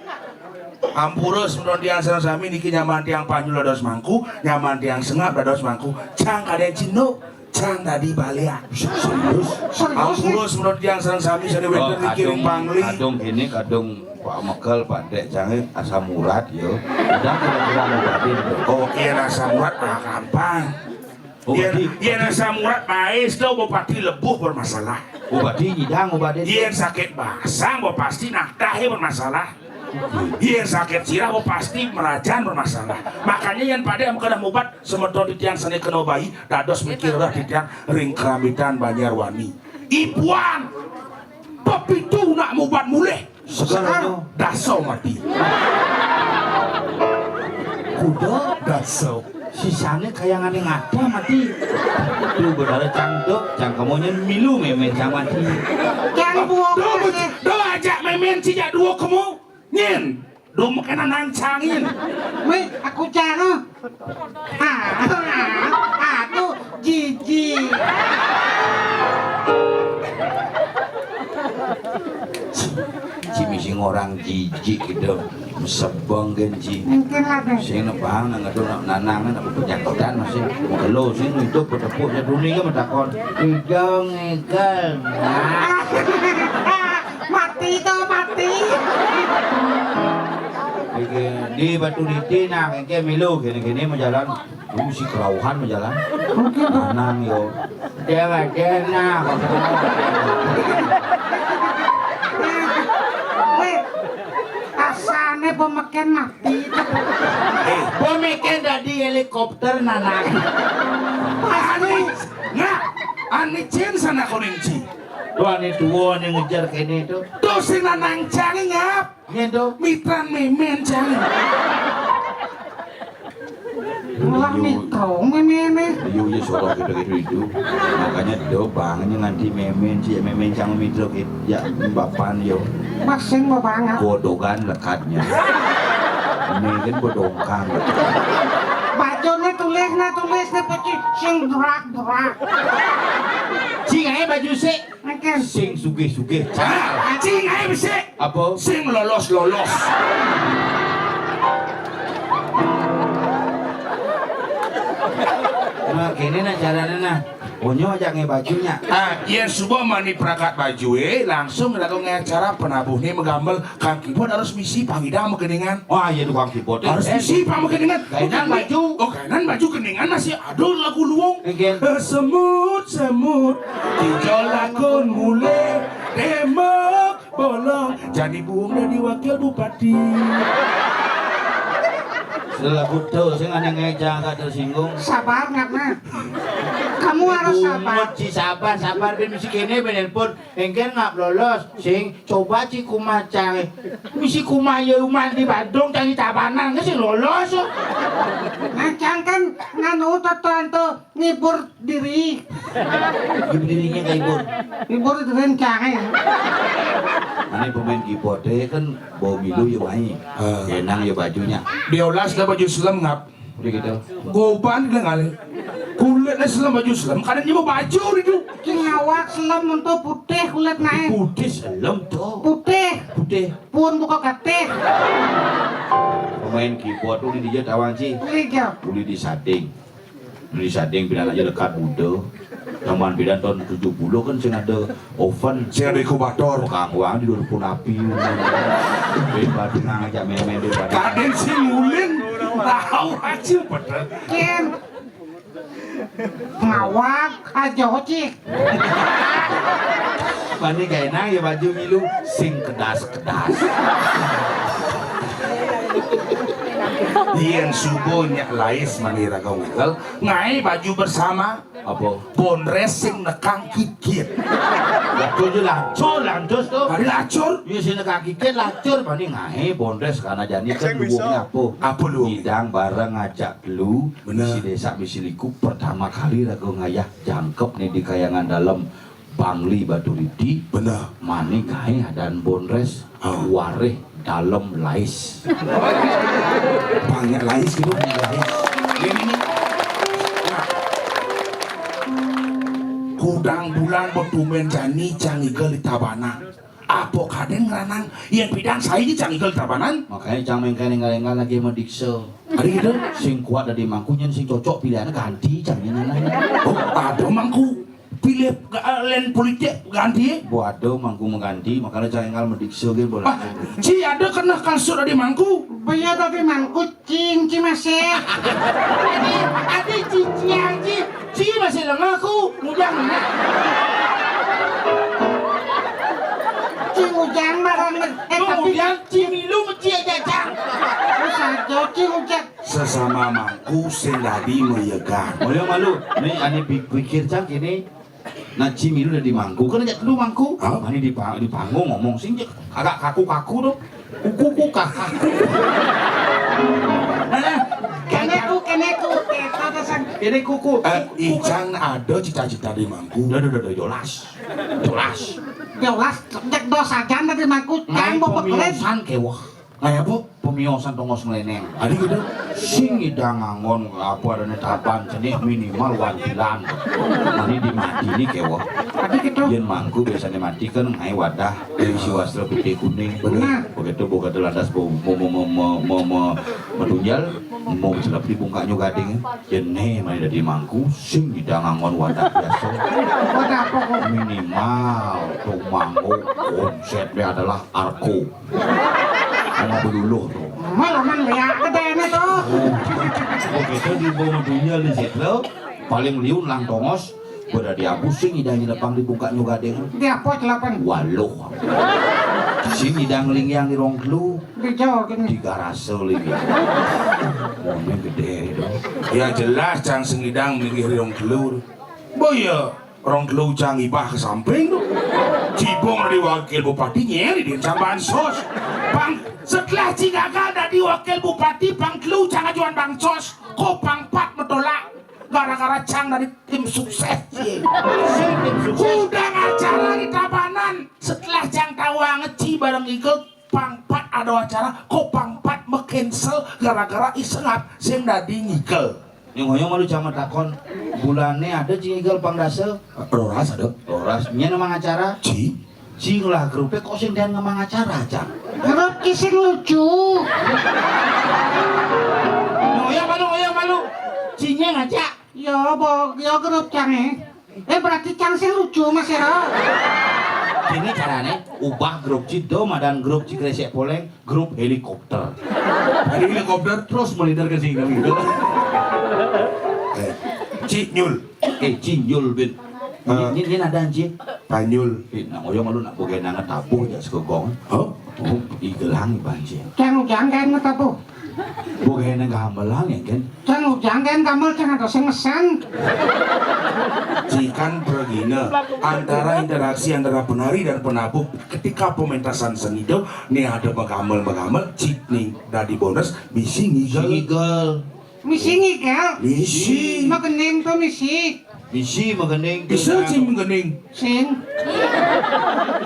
Ampurus menurut tiang serang sami niki nyaman tiang panjul dados mangku, nyaman tiang sengap dados mangku. Cang kaden cino, cang tadi balea. Serius. Ampurus menurut tiang serang sami sani wenten niki ring pangli. Kadung gini kadung Pak Mekel Pak Dek jangan asam urat yo. Udah kira-kira ngobatin. Oh iya asam urat gampang. Iya asam urat baes do bupati lebuh bermasalah. Obati nyidang obatin. Iya sakit basang bo pasti naktahe bermasalah. Iya sakit sirah bo pasti merajan bermasalah. Makanya yang pada yang kena mubat semeton di tiang seni kena bayi dados mikir dah di tiang ring keramitan Banjarwani. Ibuan pepitu nak mubat mulih Sekarang dasau mati. kuda Dasau. sisanya kayak ngane ngada mati. Tuh bedara cangdok cang kamunya milu memen cang mati. Jangan buang kasih. Do ajak memen cijak dua kamu nyin. Do makanan nancangin. Me, aku jangan. Tuh jijik. Cimising orang jijik gitu. Sebeng genci. Mungkin lagi. Sing nebang nang ado nanangan apa penyakitan masih gelo sing hidup petepuk ya dunia metakon. Idong egal. Mati tuh mati. Di batu diti nah kayak milu gini-gini mau jalan. Si kerauhan mau jalan. Nanang yo. Dewa dena. Asane pemakan mati. Pemikiran dari helikopter nanang. Ani, nggak, ani cien sana koninci. Tuan itu yang ngejar kene itu. Tuh si nanang canggih ngap, Itu mitran memen canggih. Malah mikro memene. Ayo ya sorok gitu itu. Makanya do bangannya nganti memen sih memen cang mitro gitu. Ya bapan yo. Masing mau banget. Godogan lekatnya. Ini kan bodongkang. Bajunya tulisnya pakai sing drak. Cing aja baju sih. Mungkin. Sing sugih-sugih. Cing aja bisa, Apa? sing lolos. Nah, kini nah caranya nah. Onyo aja nge bajunya. Yang subuh mani perakat baju langsung melakukan acara penabuh nih menggambel kang kipot harus misi pangidang keningan. Wah, iya tukang kipot. Harus misi pang keningan. Kainan baju. Oh kainan baju keningan masih aduh lagu luwung. Mungkin. Semut hijau lakon mule tembok bolong jadi bunga diwakil bupati. Lagu tuh, saya nggak ngejang nggak tersinggung. Sabar nggak. Kamu harus sabar. Si sabar ben misi kene ben pun engken nggak lolos. Sing coba si kumah cari. Misi kumah ya umat di Bandung cari tabanan nggak sih lolos. Ngacang kan nganu tuan tuh ngibur diri. Dirinya kayak ibur. Ngibur diri cari. Ini pemain keyboard kan bawa milu ya main. Enang ya bajunya. Biolas dah baju selam ngap. Udah gitu. Goban dia ngale. Kule Kulitnya selam baju selam, kadang mau baju itu. Cing awak selam untuk putih kulit naik. Putih selem tuh. Putih. Putih. Pun buka katih. Pemain keyboard tuh di dia tawang sih. Liga. Uli di sading. Uli di sading bidan aja dekat Budo. Taman bidan tahun 70 kan sing ada oven. Sing ada inkubator. Kang Wang di 2000 api. Bebas tenang aja main-main di badan. Kadang si ngulin tahu aja bener. Ken. Ngawak aja cik. Mani gak enak ya baju milu sing kedas-kedas. Yang subuhnya lais manira kau ngel ngai baju bersama Apa? bon racing nekang kikit. Lacur je lacur lantus tuh. Hari lacur. Ya sini kaki kan lacur mani ngahe bondres karena jani kan luwungnya apa? Apa luwung? Hidang bareng ngajak lu. Bener. Si desa misiliku pertama kali ragu ngayah jangkep nih di kayangan dalam Bangli Baturiti. Bener. Mani ngahe dan bondres wareh dalam lais. Banyak lais gitu. Ini kudang bulan bertumen jani canggigel di tabana. Apa kadang ranang yang bidang saya ini canggigel di tabanan? Makanya jangan main kaling-kalingan lagi mau dikse. Ada gitu? Sing kuat dari mangkunya sing cocok pilihannya ganti jangan Oh, ada mangku. Pilih lain politik ganti. Waduh, mangku mengganti, makanya jangan ngal mendikse gitu boleh. Ah, ci ada kena kasur ada mangku. Bayar tapi mangku cing masih. Ini ada cici aja, cici masih lengah aku, mujang. Cing ujang barang. Tapi Kemudian cimilu meci aja jang. terus aja cing ujang. Sesama mangku sing dadi meyegar. Boleh malu, nih ane pikir cang ini. Nah cimilu udah di mangku, kan aja dulu mangku. Hah? Ini di panggung ngomong sing agak kaku-kaku tuh, kuku kakak. Keneku kita dasar. Ini kuku. Ican ada cita-cita di mangku. Udah, jelas. Jelas cek dosa jan dari mangku Ngai cang bobot keren. pemiosan kewah. Kayak apa? Pemiosan tongos ngeleneng. Ada gitu. Sing idang ngangon apa ada netapan jenis minimal wantilan. Mani di mati ini kewah. Tadi gitu. Yen mangku biasanya mati kan ngai wadah isi wastra putih kuning. Benar. Begitu begitu lantas mau menunjal mau selap di bungkaknya gading. Yen mani dari mangku sing idang ngangon wadah biasa. Wadah apa kok? Minimal tuh mangku konsepnya adalah arko. Sama beruluh tuh. Malah man lihat kedene tuh. Begitu di bawah dunia di situ paling liun lang tongos berada di abusing idang lepang di bungkaknya gading. Dia apa celapan? Waluh. Sing idang lingyang di rongklu Di Jawa gini. di garase lagi. Ngomong gede dong. Ya jelas cang sengidang mikir rong telur. Boya rong telur cang ibah ke samping tuh. Cibong dari wakil bupati nyeri di camban sos. Bang setelah Cigaga dari wakil bupati Bang Telu cang ajuan Bang Sos. Kopang pat metolak. Gara-gara cang dari tim sukses. Udah acara di Tabanan. Setelah cang tawa ngeci bareng Eagle. Pangpat ada acara, kok pangpat me-cancel gara-gara isengap sing dadi ngikel. Yang malu cama takon bulannya ada cinggal pangdase. Roras ada? Loras nya nama acara. Ci? Cing lah grupnya kok sing dan ngemang acara cang. Grup kising lucu. Ngoyo malu. Cinya ngajak. Yo grup cang berarti cang sih lucu mas ya. Ini caranya ubah grup Cidoma dan grup Cikresek Poleng grup helikopter. Ada helikopter? Terus melindar ke sini gitu. Ci nyul? Cinjul bin. Ini ada anjing. Panyul? Nah ngoyo malu nak boga nangat tabuh ya sekegong. Oh? Oh, igelang banjir. Cang ujang kan ngetapu. Boga nang gamelang ya kan. Cang ujang kan kamu cang ada sing mesen. Cikan pergina antara interaksi antara penari dan penabuh ketika pementasan seni itu nih ada bagamel cik nih dari bonus misi ngigel Igel. Misi ngigel. misi Magening tuh misi. Misi magening. bisa cing gening Sing.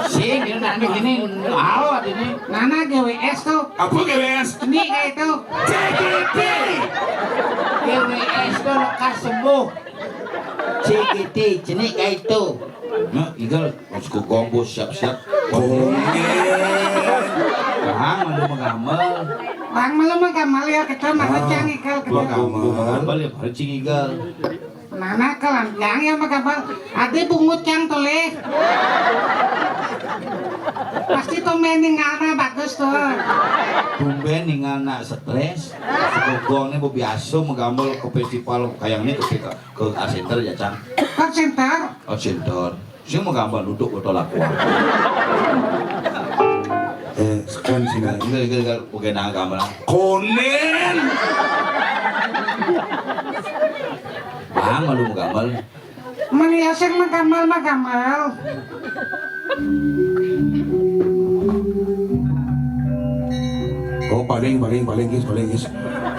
Sing ini nanti gini. Awat ini. Nana GWS tuh. apa GWS Ini kayak itu. CGT GWS itu lekas sembuh. Cikiti, jenik kayak itu. Nah, igal, harus ke gombo siap-siap. Bang, malu mengamal. Bang malam gamal ya kita mana cang igal Gua kita. mengamal ya, pancing igal. Nana kelanjang ya magamal. Ade bungut cang toleh. Pasti tuh meninggalnya bagus tuh. Tumben ningal nak stres. Segogongnya bu biasa mengamal ke festival kayak ini ke art center ya, Cang. Art center. Art center. Saya mengamal duduk betul aku. Sekarang sini. Enggak, bukan nak gambar. Konen. Bang, malu mengamal. Meniaseng magamal. Oh paling guys.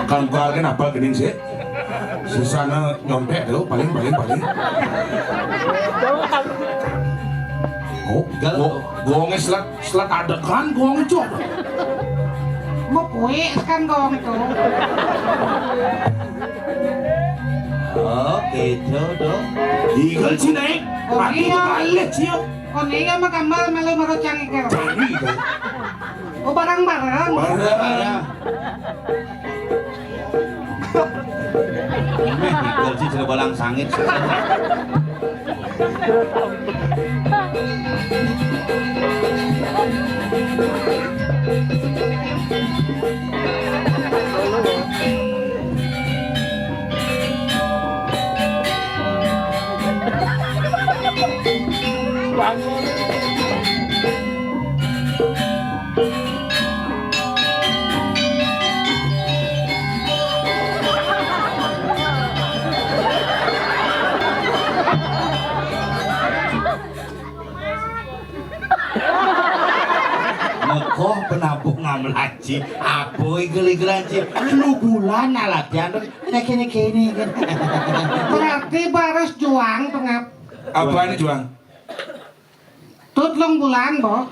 Kalau gua kan apa gening sih? Sisana nyontek tuh paling. Oh, gongnya selat ada kan gongnya cok. Mau kue kan gong tuh. Oh, gitu dong. Igal sih naik. Oh, Aku iya. balik sih. Oh nih magamal malu cang igal. Jadi kan. Oh barang-barang. Barang. Meh, igal sih sudah balang sangit. Kok penabung ngambil haji, apa igel-igelan sih? Lu bulan latihan, kene kan. Berarti baris juang tengah. Apa ini juang? Tut long bulan boh.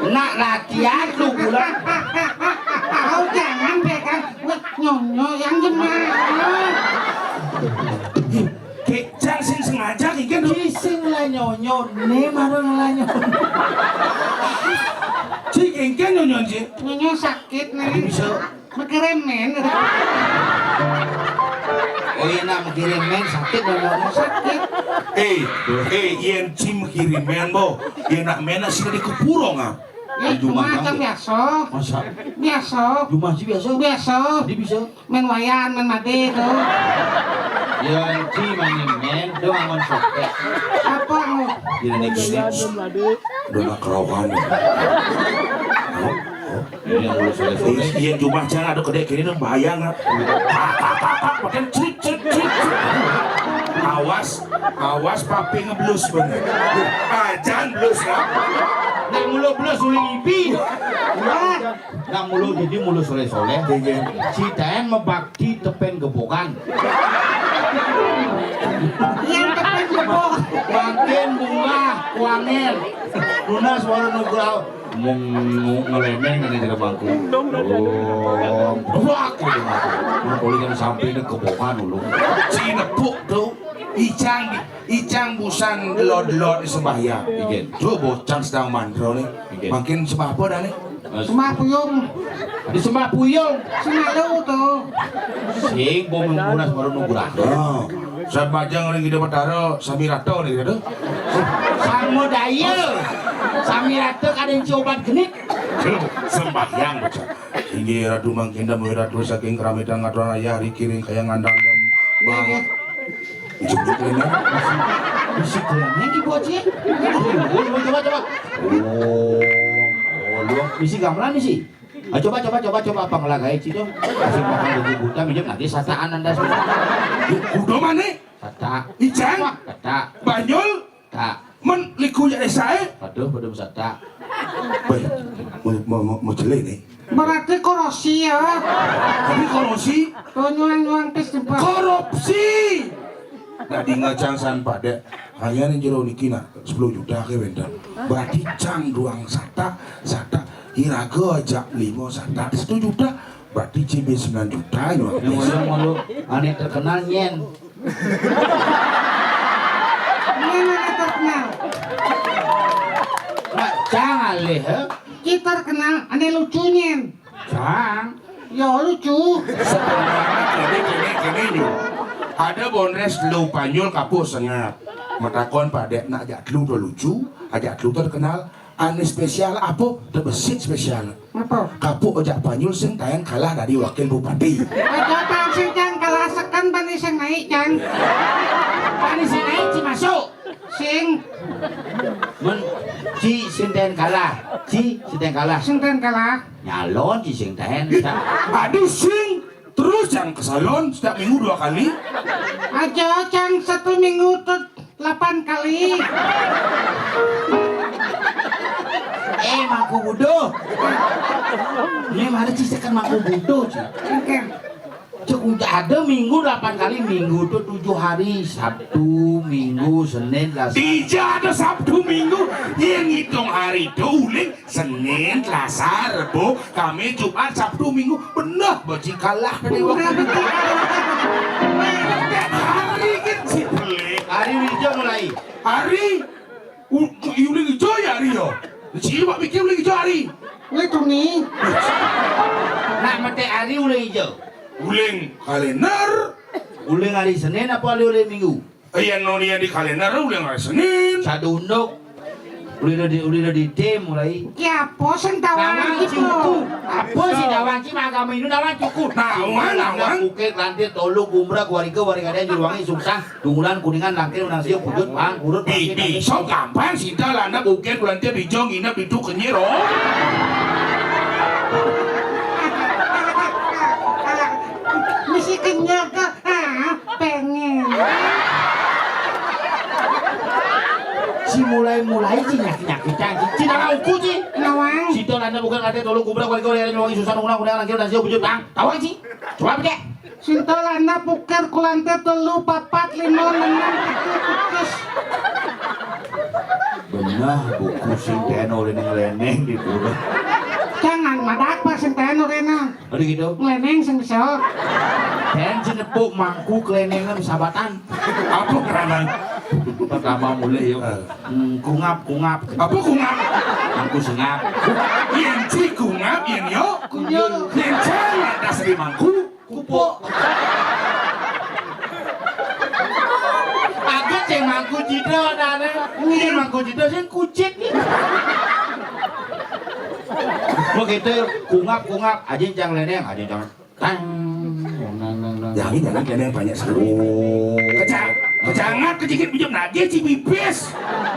Nak latihan lu bulan. Kau jangan pegang nyonyo yang jemaah. Kecang sing sengaja ikan. Cising lah nyonyo, nih marung lah nyonyo. Cik ikan nyon sih. Nyonyo sakit nih. Bisa. Mekeremen. Oh iya nak mikirin men sakit nyonyo sakit. Yen cim kirimen bo. Yen nak mena sih di kepurong ah. Ya cuma macam biasa. Masa? Biasa. Cuma sih biasa. Biasa. Dia bisa. Main wayan, main mati tuh. Ya ci mainin men, doang aman sokek. Apa lu? Dia naik gini. Udah nak kerohan. Ini yang mulai sore-sore. Yen cuma jangan ada kedai kiri dong bahaya nggak? Makan crit. Awas papi ngeblus bener. Jangan blus ya. Nak mulu blus uling ipi. Nak mulu jadi mulu sore-sore. Citain mebakti tepen gebokan. Yang tepen gebok. Makin bunga, kuangel. Lunas baru nugrau. Mau ngelemeng kan di bangku. Oh, aku di bangku. Mau kuliah sampai ini gebokan dulu. Cina puk tuh. Icang busan lod sembahyang. Bikin. Tuh bocang sedang mandro nih. Makin sembah apa dah nih? Semua puyung. Di sembah puyung. Semalu tuh. Sing bom munas baru nugrau. Oh, sabajang ring ide bataro samirato nih gitu. Samo daya. Samirato kadang coba genit. Sembahyang bocah. Hingga radu mangkinda radu saking keramitan ngaturan ayah hari kiring kayak ngandang bang. Juk lena. Bisa kerennya di bocah. Coba. Oh, lu misi gamelan misi. Coba apa ngelagai sih dong. Kasih makan baju buta minjem nanti sataan Anda semua. Kudo mana? Sata. Icang? Sata. Banyol? Tak. Men liku ya saya? Aduh, belum sata. Baik, mau jelek nih. Berarti korosi ya. Tapi korupsi? Tuh nyuang tes tempat. Korupsi! Tadi ngacang san pada hanya nih jero nikina 10 juta ke benda. Berarti cang duang sata hiraga aja 5 sata 1 juta Berarti CB 9 juta ya. Yang orang malu aneh terkenal nyen. Mana terkenal? Macang alih he. Kita terkenal, aneh lucunya. Cang. Ya lucu. Kene nih. Ada bonres lu panyul kapus sengat. Matakon Pak nak ajak lu do lucu, ajak lu terkenal. Ane spesial apa? Terbesit spesial. Apa? Kapuk ojak panyul sing tayang kalah dari wakil bupati. Aja tangsing Cang kalah sekan bani sing naik Cang. Pani si naik si masuk. Sing Ci sinten kalah. Ci sinten kalah. sing ten kalah. Nyalon ci sinten. Aduh sing terus yang ke salon setiap minggu 2 kali. Aja Cang 1 minggu tuh 8 kali. Mangku budo. Ini mana ci sekan mangku budo ci. Oke. Cukup ada minggu 8 kali, minggu itu 7 hari, Sabtu, Minggu, Senin, Selasa. Tidak ada Sabtu Minggu yang hitung hari itu uling Senin, Selasa, Rebo, Kamis, Jumat, Sabtu, Minggu benar baci kalah dari waktu hari kecil Hari hijau mulai. hari uling hijau ya hari yo siapa bikin uling hijau hari Itu nih. Nak mati hari uling hijau. uling kalender Uling hari Senin apa hari uling Minggu? iya nonia di kalender uling hari Senin Sadunduk. Uling di tim mulai. Ya apa sing tawaran Nawang gitu. cukup. Apa sih nawang sih agama ini nawang cukup. Nawang. Bukit lantir tolu gumra warga ada juruwangi sungsang dungulan kuningan langkir unang siu pujut pang urut. Di so gampang sih lana bukan bulantia di jong ina bitu kenyero Misi kenyang ke pengen. Si mulai si nyaki cangki si nama uku si Nawang. si to landa bukan lantir tolu gumra warga ada juruwangi susah dungulan kuningan langkir unang siu pujut pang tahu sih coba pake. Sintolana puker kulante 3 4 5 6 7 Benar buku sinten oleh ngeleneng gitu. Jangan madak pa sing teno rena. Aduh gitu. Leneng sing besok. Dan jenepuk mangku kelenengan sabatan. apa kerangan Pertama mulai yuk. Kungap. apa kungap Mangku sengap. yang ci kungap yang yo Kunyul. yang caya dasar di mangku Kupo. Aku ceng mangku jido nane. Ini mangku jido sing kucit. Begitu kungap aja jang leneng aja jang tang. jangan kena banyak sekali kecangat kecikit pinjam nage ci pipis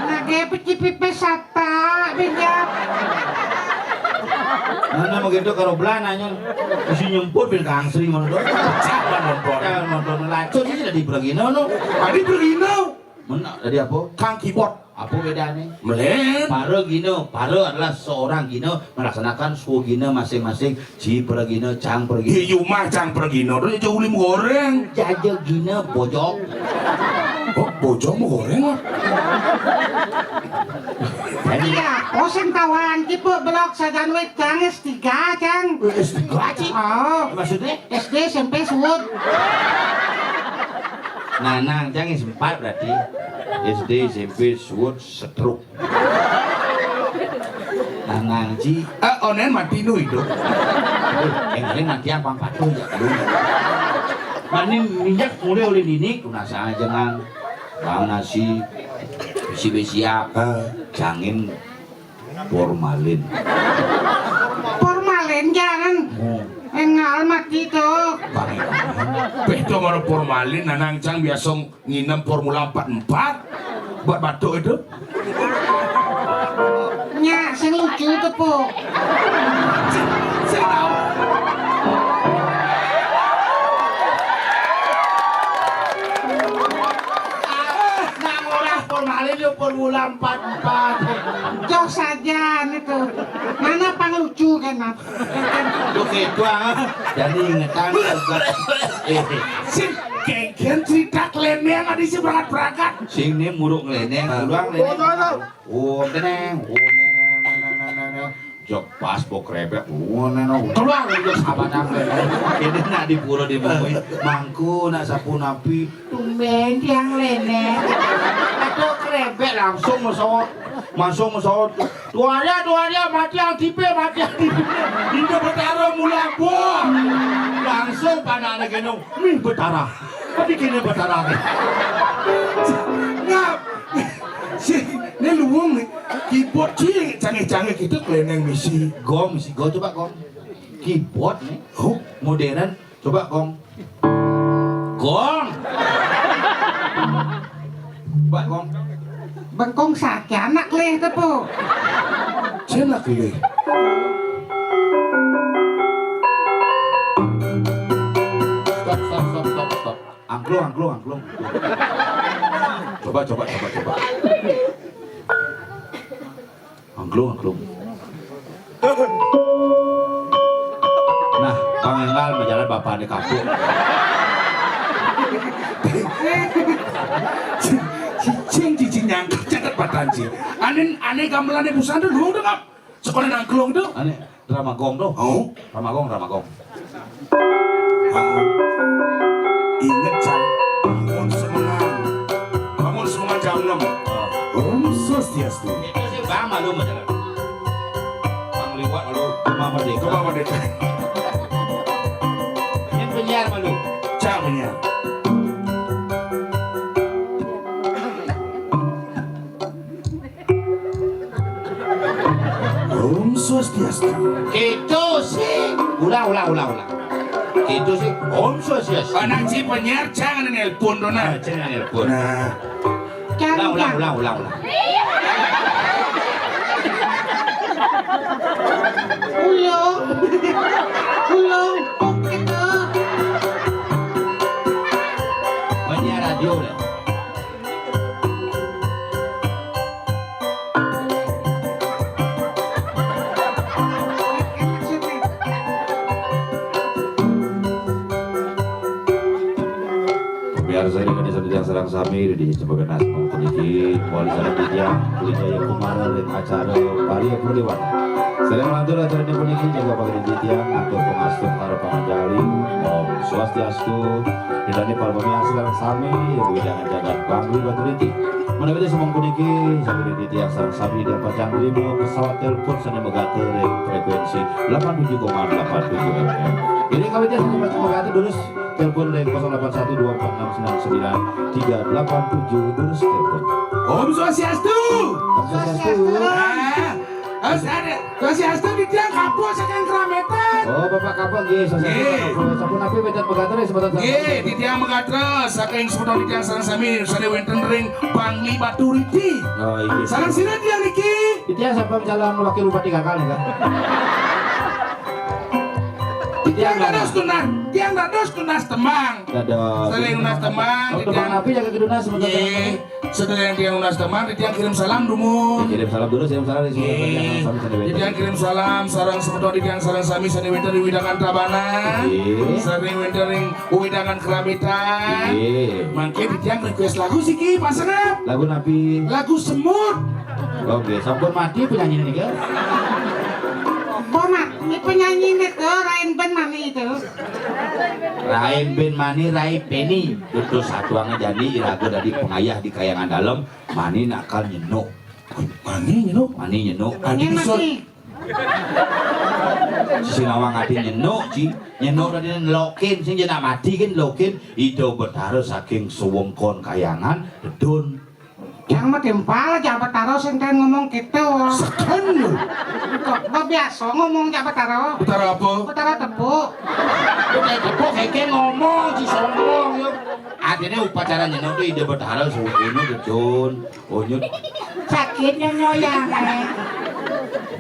Nage pipis sata bijak. Mana begitu karo belananya isi nyemput bil kangsri mana do. siapa nonton Jangan nonton lacu sih dari Bragino no. tadi berino Mana dari apa? kang keyboard Apa bedanya? melen Pare Gino, Pare adalah seorang Gino melaksanakan suhu Gino masing-masing. Ci Pergino, Cang Pergino. hiu macang pergino terus jauh lim goreng Jajal Gino bojok. oh bojong mau goreng Iya, oh sing tawaran ki Bu blok sajan wit Cang S3 Cang. Gaci. Oh, Maksudnya? SD SMP suwut. Nanang Cang sempat berarti. SD, SMP, suwut, setruk. Nanang Ci. onen mati nu itu Kali nanti apa patuh ya kan. Mani minyak mulai oleh dinik, kunasa jangan bang nasi, besi siap, jangin formalin. Formalin jangan. Engal mati tuh. Beto mau formalin nanang cang biasa nginem Formula 44 buat batuk itu Nya sing lucu tuh Bu. saya tahu Nang orang formalin itu Formula 44. Jauh saja itu. Mana pang lucu kan? Lu gitu jadi ingetan juga. sing kengken cerita kleneng ada sih berangkat Sing ini muruk ngeleneng, ulang leneng. Oh, teneng. jok pas bok rebek neno keluar jok sahabat aku ini nak di pura di bawah mangku nak sapu napi tumben tiang lene atau krebek langsung masuk tuanya mati yang tipe tidak berdarah mula buah langsung pada anak genong nih berdarah tapi kini berdarah ngap si ini luwung nih keyboard sih canggih-canggih gitu keleneng misi gong coba gong keyboard nih modern coba gong coba gong bengkong sakit anak leh tu po. cenak ini stop angklung coba angklung nah Kang Enggal berjalan bapak di kampung cicing nyangkut catat patanci aneh gamelannya busan tuh luang dong sekolah nangklong tuh aneh drama gong tuh drama gong inget jam bangun semangat jam 6 Swastiastu itu sih bang malu berjalan bang liwat malu rumah merdeka ini penyiar malu jamnya Swastiastu itu sih ulang itu sih Swastiastu anak si penyiar jangan nelpon dona jangan nelpon ulang Ulung, gitu. penyiar radio deh biar saya dengan desa yang serang sami di sebagai nas mengkoniki wali sarang dijang kuliah kumara dan acara pari perliwan sedang lanjut acara ini koniki jaga pakai dijang atau pengastum para penganjali Om Swastiastu dan para pemirsa serang sami yang jangan jaga bangli batu rintik menawi semua koniki sampai di tiang serang sami di pajang 5 pesawat telepon sana megater frekuensi 87,87 FM ini kami dia sama megater terus telepon lain 08124699 terus telepon. Om Swastiastu. Swastiastu di tiang kapal saking kerametan. Oh, Bapak kapal nggih, sampun api bedat begater sebentar. Nggih, di tiang megatres saking sebentar di tiang sareng sami sare wonten ring Bangli Batu Riti. Oh, iya. Sareng sira tiang niki. Di tiang sampun jalan wakil bupati kakak nih kan. Tiang dados tunas temang. Dados. Saling unas temang. Kalau temang api jaga keduna sebentar. Setelah tiang unas temang, di tiang kirim salam dumun. Kirim salam dulu, kirim salam di sini. Di tiang kirim salam, sarang sebentar di tiang sarang sami sani winter di widangan Tabana. Sering winter ring widangan Kerabitan. Mangke di tiang request lagu sih ki, pasangan. Lagu napi. Lagu semut. Oke, sampun mati penyanyi ini kan? Bomak, ini penyanyi itu Rain Ben Mani itu. Rain Ben Mani, Rai Penny. Itu satu aja jadi lagu dari pengayah di kayangan dalam. Mani nakal nyenuk. Mani nyenuk. Mani nyenuk. Adi Mati. Si ngawang ati nyenuk, ci nyenuk tadi lokin, sing jenak mati kan lokin. Itu bertaruh saking suwengkon kayangan, dedun. Yang mah timpal jabat taro senten ngomong gitu. Sekan lu. Kok biasa ngomong jabat taro. Utara apa? Utara tepuk. Kayak tepuk kayak ngomong, si sombong yuk. Akhirnya upacara nyenuk itu ide bertaruh suwengkono dedun. Onyut. Sakitnya nyoyang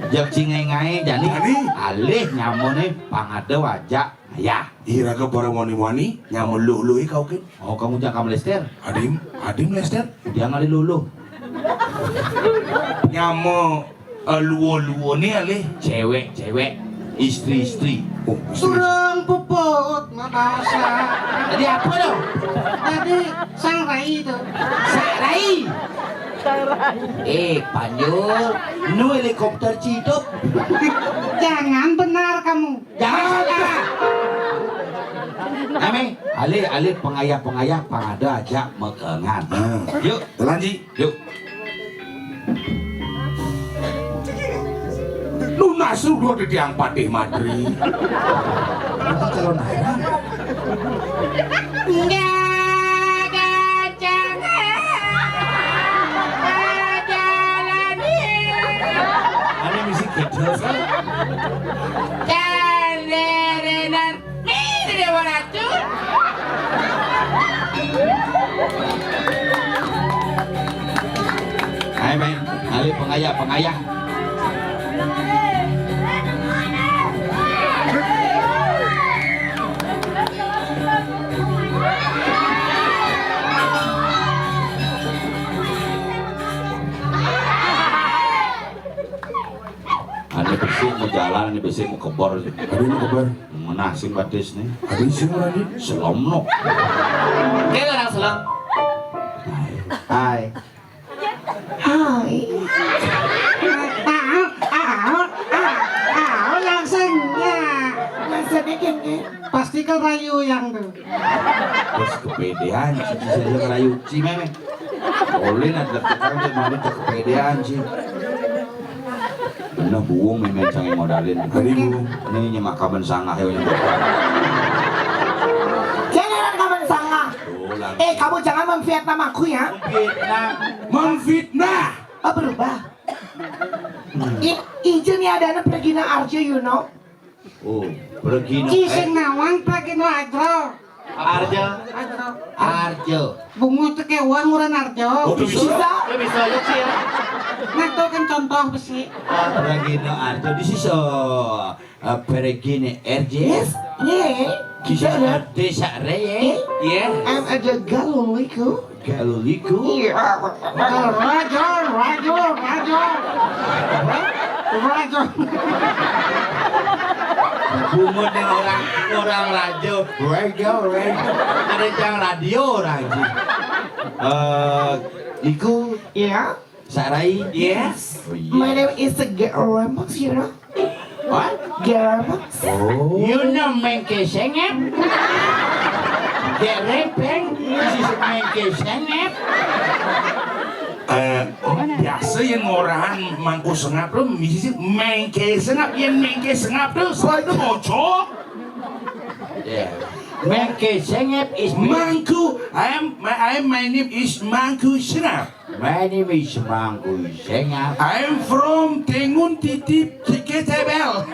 Jak cingai-ngai jadi alih nyamone pangade wajak ya. Ira ke barang wani-wani nyamun luluh kau kan. Oh kamu jangan lester. Adim lester. Dia ngali luluh. Nyamo luwo-luwo ni alih. Cewek, istri. Oh, Turang puput bahasa. Tadi apa dong? Tadi sang Rai itu. Rai. Panjul, nu helikopter ciduk. Jangan benar kamu. Jangan salah. Ame, alih pengayah pangada aja mekengan. Yuk, Lanji. yuk. Lunas dulu di tiang patih Madri. Nanti kalau naik. Ane misi kecil sih. Hai men, alih pengayah. Ane bersih mau jalan, ane bersih mau kebor. Aduh ini kabar. Menah sih batis nih. Aduh sih Rani. Selomno. Kayak orang selang. Hai. Hai. Langsungnya. Maksudnya gini. Pasti ke rayu yang tuh. Terus kepedean sih saya ngerayu sih memang. Oleh ada sekarang kemarin kepedean sih. Bener buung memang canggih modalin. Tadi Bu. Ini nyemakaban sangah ya. Jangan kamu sangat. Kamu jangan memvietnam aku ya. Vietnam. Memfitnah. Oh berubah. Ijen ya ada anak pergi na Arjo you know. Oh, pergi no. Cising nawang pergi no Arjo. Arjo. Bungu tuh kayak uang uran Arjo. Oh, bisa. Lo bisa aja sih ya. Nah tuh kan contoh besi. Pergi no Arjo. This is pergi no RJS. Yeah. Desa Reye. Iya. I'm a Galolico. Galuliku. Rajo. Bunga dengan orang radio. Ada yang radio orang sih. Iku Yeah. Sarai. Yes. Oh, My iya. name is Garamox, you know. What? Garamox. Oh. You know mengke sengep. Gerepeng. This is mengke sengep. Biasa yang orang mangku sengap tuh misi mengke sengap yang mengke sengap tuh selalu cocok. Yeah. Mengke sengep is Mangku, my name is Mangku Sengap. My name is Mangku Sengap. I'm from Tengun Titip Ciketebel.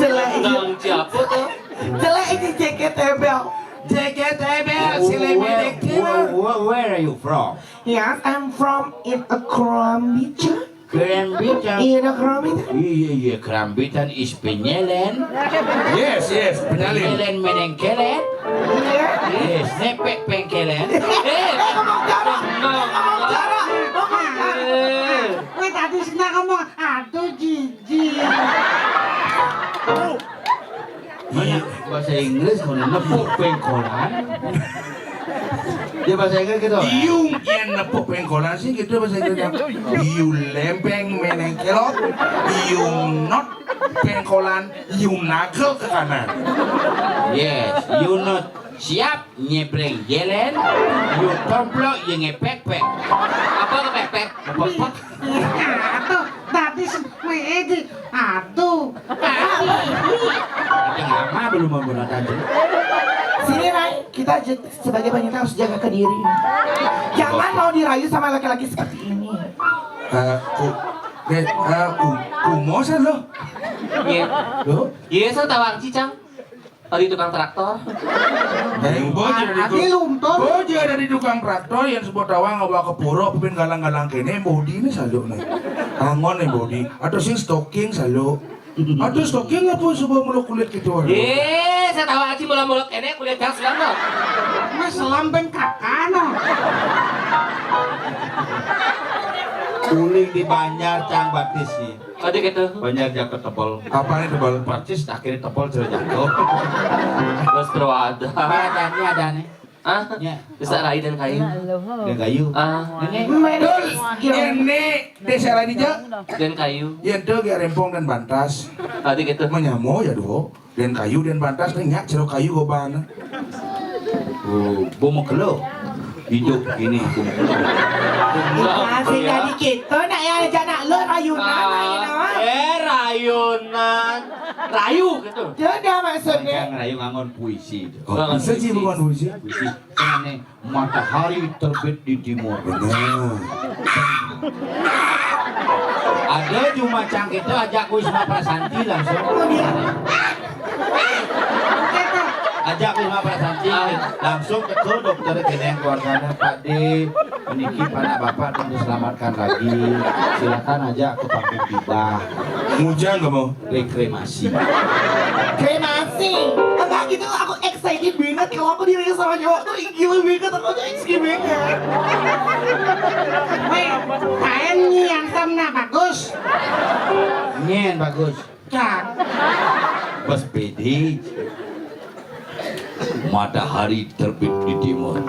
Jelek ini. Nang siapa tuh? Jelek ini jaket tebel. Ciketebel, Silebedek Where are you from? Yes, I'm from in a Krambica. Kerambitan. In a Krambica. Iya, kerambitan is penyelen. Yes, penyalin. Penyelen menengkelen. Yeah. Yes, nepek pengkelen. Ngomong cara. Wih tadi senang ngomong, aduh jijik. Mana bahasa Inggris mana nepuk pengkolan. Dia bahasa Inggris gitu. Iung yang nepuk pengkolan sih gitu bahasa Inggrisnya. Iu lempeng menengkelot, iung not pengkolan, iu nagel ke kanan. Yes, you not siap nyebreng jelen, you tomplok yang ngepek-pek. Apa tuh pepek? Apa? Aduh, tadi sepedi. Aduh. Ada lama belum membunuh tadi. Sini Rai, kita sebagai wanita harus jaga ke diri. Jangan mau dirayu sama laki-laki seperti ini. Kumosan lo. Iya. Lo? Iya, saya tawang cicang. Tadi tukang traktor. Adi lumpur. Bojo ada di tukang traktor yang sebuah tawang ngabawa ke puro, pipin galang-galang kene, bodi ini saluk nih. Angon nih bodi, atau sing stocking saluk. Atau stocking apa sebuah muluk kulit gitu. Iya, saya tahu aja mulak-mulak ini kuliah jang selang dong. Mas lambeng kakano. Uling di Banjar cang batis sih. Tadi gitu. Banjar jaket tebal. Apa nih tebal? Percis akhirnya tebal sudah jatuh. Terus terus ada. Ini ada nih. Ah, Ya. bisa rai dan kayu. Dan kayu. Ah, Dul, ini desa lain aja. dan kayu. Ya itu kayak rempong dan bantas. Tadi gitu. Menyamo ya doh. Dan kayu dan bantas nyak cerok kayu gobana. Oh, bomo kelo. Hidup ini bomo kelo. Masih jadi kita nak yang aja nak lo rayunan lagi nama. Rayunan. Rayu gitu. Dia dah maksudnya. Yang rayu ngangon puisi itu. Oh, bisa sih bukan puisi. Puisi. Ini matahari terbit di timur. Benar. Ada cuma cangkit itu ajak Wisma Prasanti langsung. Ajak Wisma Prasanti langsung ke dokter kene keluarganya Pak D. Meniki anak bapak dan diselamatkan lagi. Silakan ajak ke Panggung Tiba. Mujang gak mau? Rekremasi. Kremasi. Enggak gitu, aku excited banget kalau aku diri sama cowok tuh gila banget, aku tuh excited banget. Weh, kayaknya yang temna bagus. Nyen bagus. Cak. Bos PD. Matahari terbit di timur,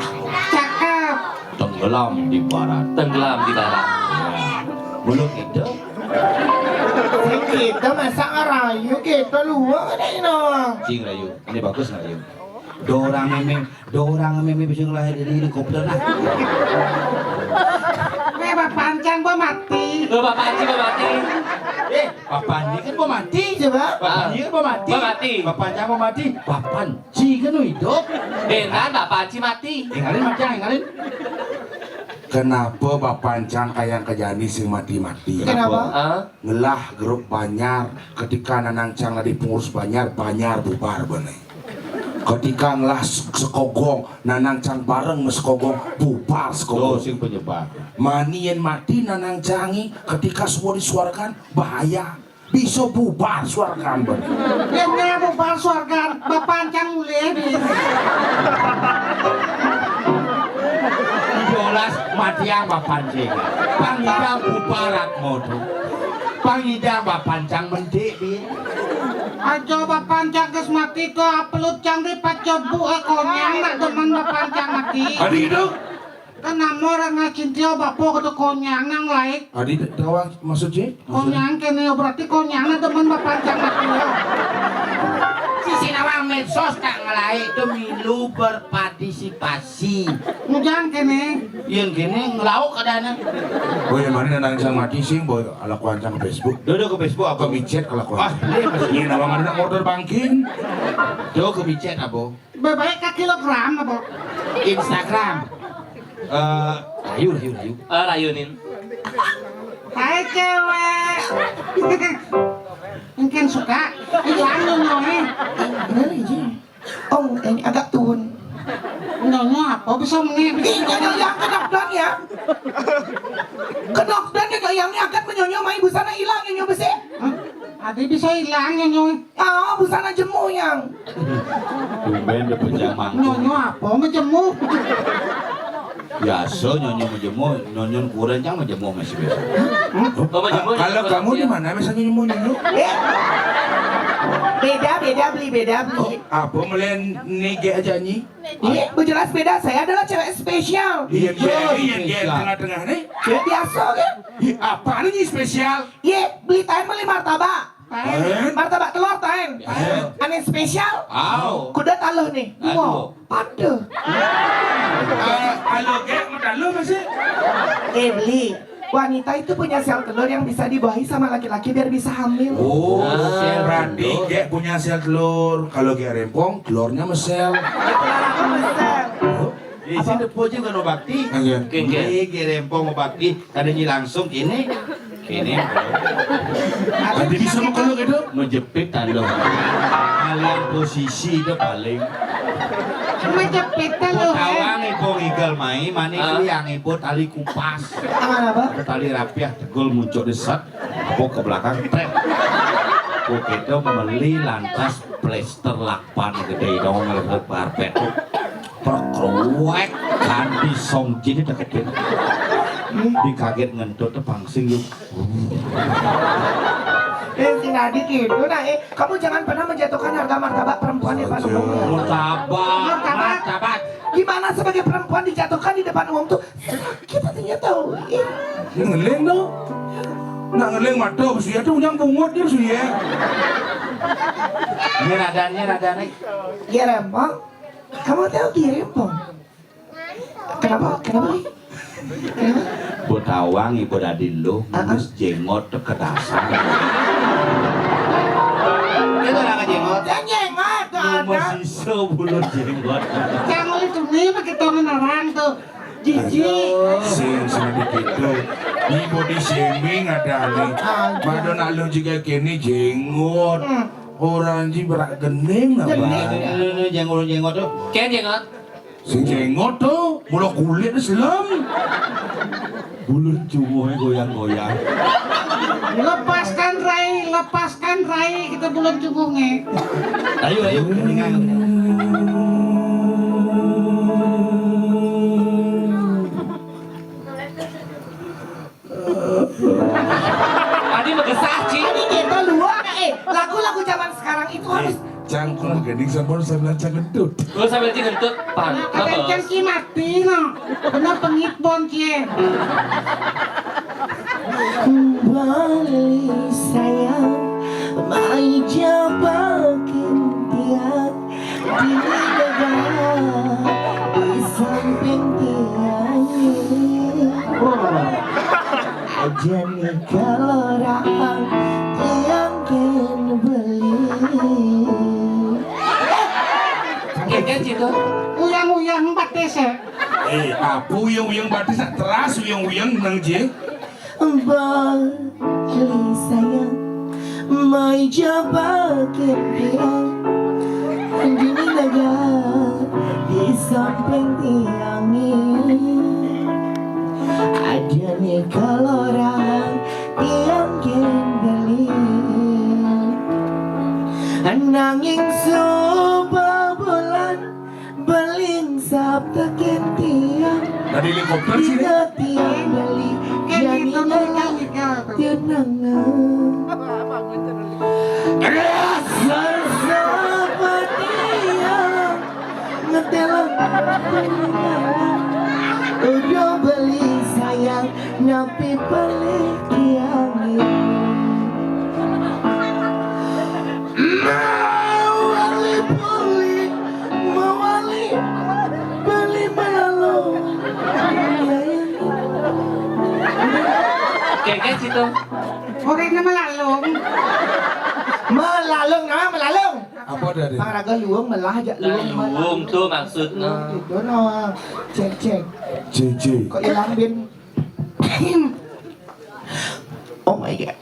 Cakep. tenggelam di barat. Tenggelam di darat. Belum itu. Kita masa ngerayu kita luar nih no. Cing Rayu, ini bagus nggak Rayu? Dorang meme bisa lahir dari helikopter lah. Weh, bapak ancang gua mati. Bapak Panci, Bapak Mati. Papan ini kan mau mati. Coba. Papan ini kan mau mati. Mau mati. Papan jangan mau mati. Papan ci kan mau hidup. Dengan Bapak Panci mati. Tinggalin macam tinggalin. Kenapa Bapancang kayak kejani sing mati-mati? Kenapa? Ah, Ngelah grup Banyar ketika Nanancang lagi pengurus Banyar bubar bener. Ketika ngelah sekogong Nanancang bareng sekogong bubar Oh, sekogong. sing penyebab. Manien mati Nanangcangi ketika semua disuarakan bahaya. Bisa bubar suarakan bener. Yang dia bubar suarga, bapak ancang mulai di. Jolas mati yang papan cing. Pangidang bubarak modo. Pangidang papancang mendik bi. Ajo bapak ancang kes mati ke upload cang di pacobu konyang nak demen bapak ancang mati. Adi itu? Kan nama orang ngacintio bapak ke konyang nang laik. Adi tahu maksudnya? Konyang kene berarti konyang nak demen bapak ancang mati. Sisi nawang medsos tak ngelai itu milu berpartisipasi. Mujang kene. Yang gini ngelauk kadana. Boy yang mana Nanangcang mati sih boy ala kuancang ke Facebook. Dodo ke Facebook Ke apa? micet kalau Ah, kuancang. ini masih Ini nama mana order banking? Do ke micet apa? Bebaik ke kilogram apa? Instagram. Rayu. rayunin. Hai cewek. Mungkin suka. Hilang nyonya. Bener aja. Oh, ini agak turun. Nyonya apa bisa menit? Ih, yang kedokteran ya. Kedokteran ya yang akan menyonyo main busana hilang nyonyo besi. Adi bisa hilang nyonya. Ah, busana jemu yang. Tumben de penjamang. Nyonya apa ngejemu? Biasa nyonya menjemu, nyonya kurang jangan menjemu masih biasa. Bapak jemput. Kalau kamu di mana misalnya nyonya? Eh. Beda beli. Apa melihat nige aja nyi? Iya, jelas beda. Saya adalah cewek spesial. Iya spesial. tengah-tengah nih. Cewek biasa kan? Apa nih spesial? Iya, beli tain beli martabak. Eh? Martabak telur tain. Aneh spesial. Au. Kuda taluh nih. Aduh. Wow, pade. Kalau kayak udah lu masih? Beli. Wanita itu punya sel telur yang bisa dibawahi sama laki-laki biar bisa hamil. Oh, Berarti kayak punya sel telur. Kalau kayak rempong, telurnya mesel. Aku mesel. di sini poji kan bakti. Iya. Ini gerempong bakti, kadang langsung ini. Tadi bisa mau kalau gitu? Menjepit tanda. Kalian posisi itu paling. Menjepit lu. Kawang ipo ngigal mai, mani yang ipo tali kupas. Aman apa? Tali rapiah tegul muncul desat, apa ke belakang trek. Oke itu beli lantas plester lakpan gede dong ngelihat karpet. Perkruwek kanti songjin deketin. Dikaget ngentut pangsing yuk. Si Nadi gitu, nah kamu jangan pernah menjatuhkan harga martabak perempuan di depan umumnya. Martabat. Gimana sebagai perempuan dijatuhkan di depan umum tuh kita tidak tahu. Ngeleng dong. Nak ngeleng mata besuya tuh yang bungut dia besuya. Ini radanya. Ya Rempong, kamu tahu Ki Rempong? Kenapa? Kenapa? Botawang ibu dadin lu, ngurus jenggot ke dasar. Itu orang jenggot. Jenggot tuh Lu ada. masih sebulur jenggot. Jangan itu nih pakai tangan orang tuh. Jijik. Sing sedikit itu. Ini body shaming ada nih. Madonna lu juga kini jenggot. Orang ji berak gening apa? Jenggot tuh. Ken jenggot. Sing jenggot tuh, mula kulit selam. Bulur cumuhnya goyang-goyang. Lepaskan rai kita bulan cubungnya. Ayo, keningan. Adi mengesah Ci. Ini gitu luar. Lagu-lagu zaman sekarang itu harus Cangkul gening sama sambil cangkentut. Lu sambil ci gentut pan. Kadang cangki mati no. Kena pengit bon cie. kembali sayang, mai jabakin tiang di negara di samping tiang aja nih kalau rahang tiang ken beli. Ken Cito. Uyang-uyang batis ya. Apa uyang-uyang batis teras uyang-uyang nang je? Bali sayang, mai jabakin tiang di negara di samping tiang ada nih kalau rahang tiang ken beli. Nanging soba bulan beling sabta ken tiang Tadi helikopter sih. tidak tiang beli jadi nang tianangan rasa sahabat tiang ngetelang udah beli sayang napi balik tiang Mawali beli melalui Ken Cito. Orang nama lalong. melalung nama melalung Apa dari? paraga luang melah aja luang Luwung tuh maksudnya. itu no cek JJ. kok hilang bin. Oh my god,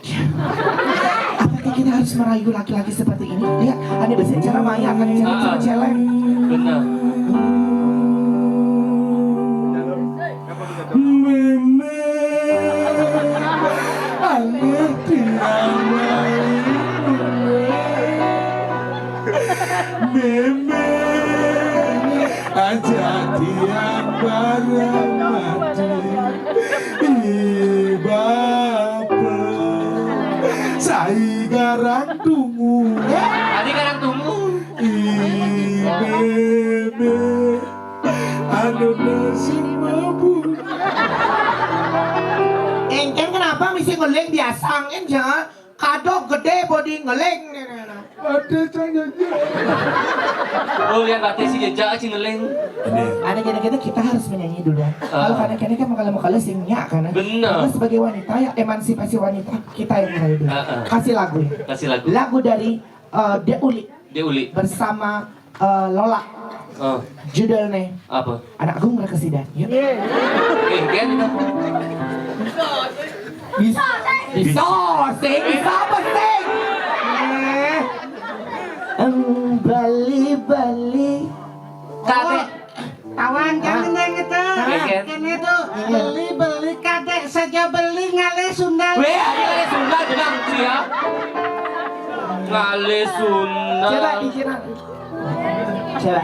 apakah kita harus merayu laki-laki seperti ini? Lihat, ada biasanya cara maya akan cara celeng. Benar. Meme, angin tiang Meme, aja tiang barang mati. Bapa, saya garang tunggu. Adi kadang tunggu. Bebe, anu nasi mabuk. Engken kenapa mesti ngeleng biasa? Engken jangan kado gede body ngeleng. Ada cahaya. Oh lihat batis si jejak si ngeleng. Ada kadang-kadang kita harus menyanyi dulu. Kalau kadang-kadang kan kalau singnya karena Bener. kita sebagai wanita ya emansipasi wanita kita yang mulai dulu. Kasih lagu. Kasih lagu. Lagu dari Deuli Dia uli. bersama Lola. Oh, Judulnya apa? Anak Agung Rekesidan. Yuk. Ken itu. Bisa sing, bisa apa sing? Bali. Kadek. Tawan jangan yang itu. Ken. Kan itu beli kadek saja beli ngale Sunda. Weh, ada ngale Sunda juga ya. Ngale Sunda. Coba dikira. Coba.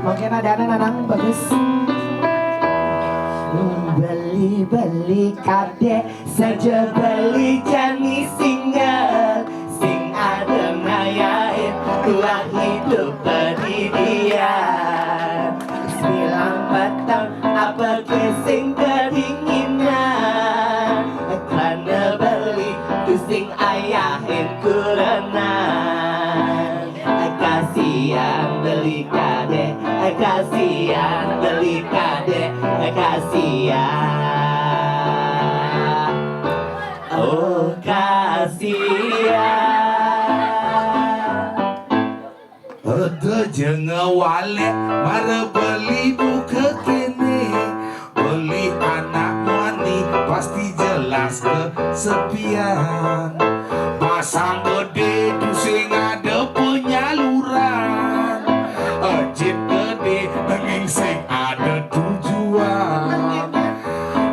Mungkin ada anak bagus. Beli kadek saja beli jani single sing adem ngayain tuah hidup bagi dia. sing kedinginan karena beli tusing ayahin kurenan kasihan beli kade kasihan beli kade kasihan oh kasihan Ada jangan wale mara beli buka kene beli anak mani pasti jelas kesepian pasang gede tu sing ada penyaluran ojek gede nanging sing ada tujuan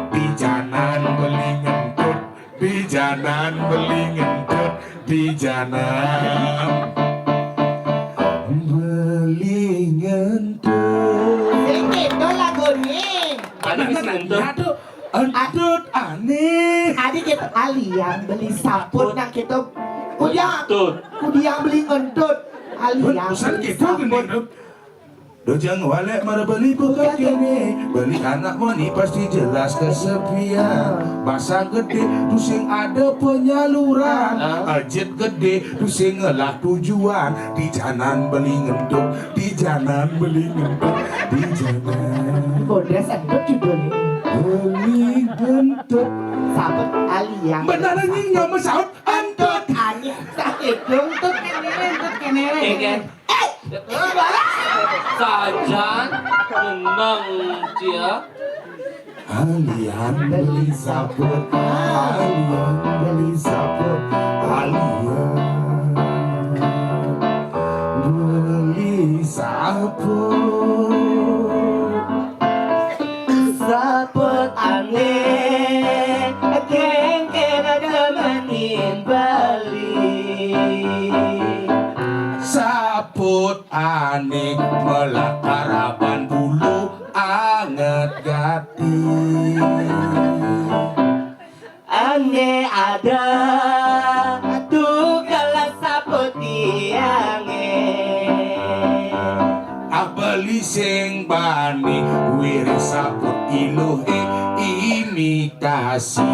di jalan beli ngentut di jalan beli ngentut di jalan beli ngentut. Sing itu lagu nih. Tadi wis ngentut. Aduh aneh. Adik kita aliang beli saput nak kita kudiang Ngentut. beli ngentut. Aliang Besar beli gitu gini. saput. Dojang walek mara beli buka kene beli anak moni pasti jelas kesepian pasang gede tu sing ada penyaluran ajet gede tu sing ngelah tujuan di jalan beli ngentut di jalan beli ngentut di jalan Bodas entut judulnya. beli ngentut Saput aliang. beneran ini nyama saut antut Aneh sakit dong tuh. Kengken. Sajan tenang dia. Alian beli saput, alian beli saput, alian beli saput. Saput aneh kengken ada manin bali. Saput aneh melakaraban bulu anget gati. Aneh ada tukang saput tiange. Abeli sing bani wiri saput iluhe imitasi.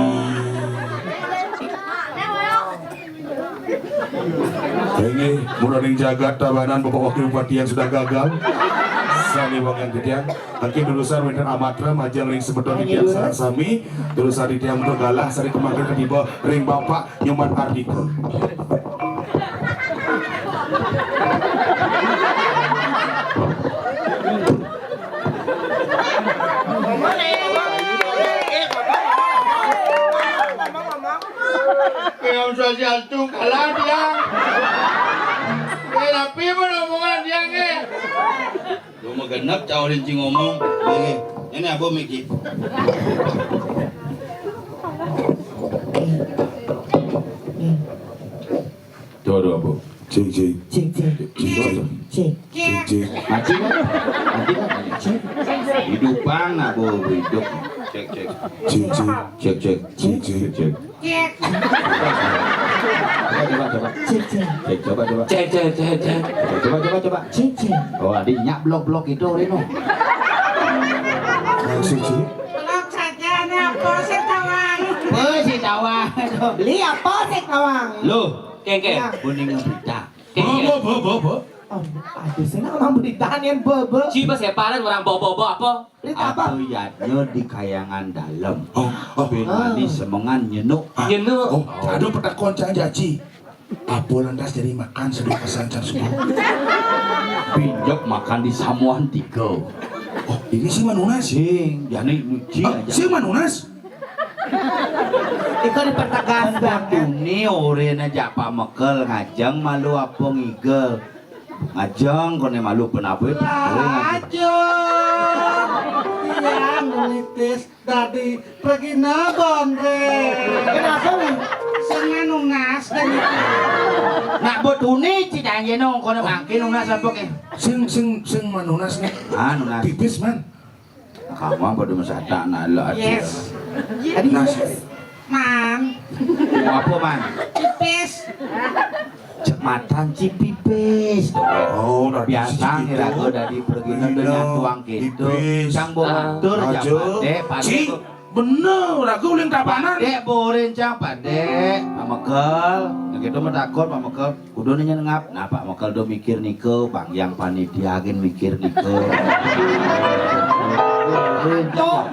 Ini muraning jagat tabanan Bapak Wakil Bupati yang sudah gagal. Sani wong yang gedian. Angki dulusan winter amatra majang ring sebedon di tiang sarang sami. Dulusan di tiang untuk galah sari kemarin ketiba ring Bapak Nyoman Ardiko. Yang sosial tuh kalah dia. Tapi mana omongan dia nge? Lu mau genep jauh lincing ngomong. Ini apa Miki? Jodoh apa? Cik cik Cing cing cik cing. cik cik. Mati kan? Hidupan apa hidup? Cek cek Cik cik cek cek cik cik cek. Cing cing Cek coba coba. Cek. Coba. cing cing. Oh adiknya blok itu Reno. Cik cik. Blok saja nih apa sih tawang? Si tawang. Beli apa sih kawang? Loh, Kengken. kuning berita. Kengken. Bo. Oh, aduh saya ngomong beritaan yang bebe. Ciba separan orang bobo apa? Berita apa? Atau yadnya di kayangan dalam. Oh. Benani semengan nyenuk. Jenuh. Oh, aduh petak koncang jaci. Apa lantas jadi makan sedih pesan subuh. Pinjok makan di Samuan 3. Oh, ini si Manunas. Sing, jani lucu Ah, aja. si Manunas. Itu di pertegas banget. Ini orang aja Pak Mekel ngajang malu apa ngigel. Ngajang kone malu penapit. Ajo. Yang melitis tadi pergi nabon Kenapa nih? Sengan unas dan Nak buat tuni cita aja nong kone makin unas apa ke? Sing Manunas nih. Nunas. Tipis man. Kamu apa udah masata nala aja. yes. Tadi Nas. Man, Mau apa man? tipis. Cekmatan cipipis. Oh, udah Biasa gitu. ngirago dari perginan dengan tuang gitu. Tipis. Cang bomatur Aja. ya pade. Ci, bener, aku uling tapanan. Pade borin cang pade. Pak Mekel, gitu mah takut Pak Mekel. Kudu nya ngap. Nah Pak Mekel do mikir nike, Bang yang panitia agen mikir nike. Tuh.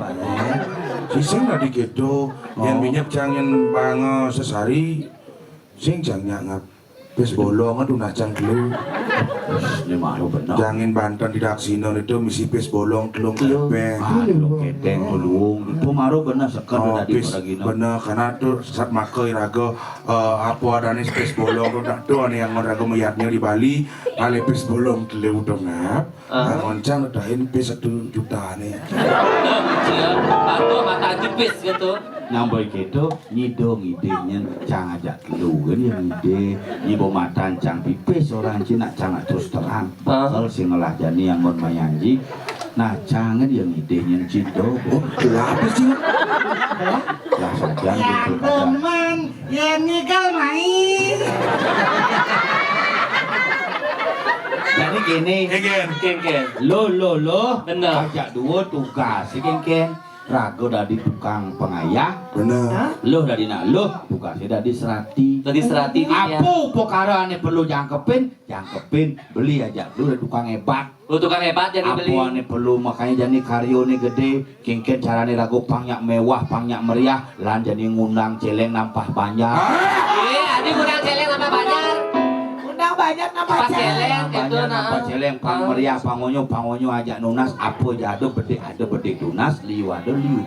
Sising tadi gitu, yang minyak jangan banget sesari, sing jangan ngap. Bes bolong aduh nacang dulu. Ini malu bener. Jangan Banten tidak sinon itu misi bes bolong telung kepeng. Lu keteng belum. Itu maru bener seker Oh, tadi bes pergi bener karena tuh saat makai rago apa adanya bes bolong tuh dak tuh yang rago melihatnya di Bali, kali bes bolong telung udah ngap. Ngoncang udahin bes 1 juta nih. Batu mata jepis gitu. Nyamboy gitu, nyido ngidenya cang ajak lu kan yang ngide nyibo matan cang pipis orang Cina cang terus terang bakal sing ngelah jani yang ngon mayanji nah cangen yang ngidenya cido oh Apa sih? lah saja Ya gitu kadang teman, ya nikel main. jadi gini Ken. lo Bener. ajak dua tugas si ken rago dari tukang pengayah Bener. lo dari nak lo tugasnya dari serati Tadi serati dia. apa perkara ane perlu jangkepin beli aja dulu dari tukang hebat Lu tukang hebat jadi beli. apa ane perlu makanya jadi karyone gede kengken carane rago pangyak mewah pangyak meriah lan jadi ngundang celeng nampah banyak Iya, ini kurang celeng sama banyak. Undang banyak nama Pas celeng. celeng gitu banyak nah. nampah celeng pang meriah pangonyo aja nunas apa aja ada bede tunas liu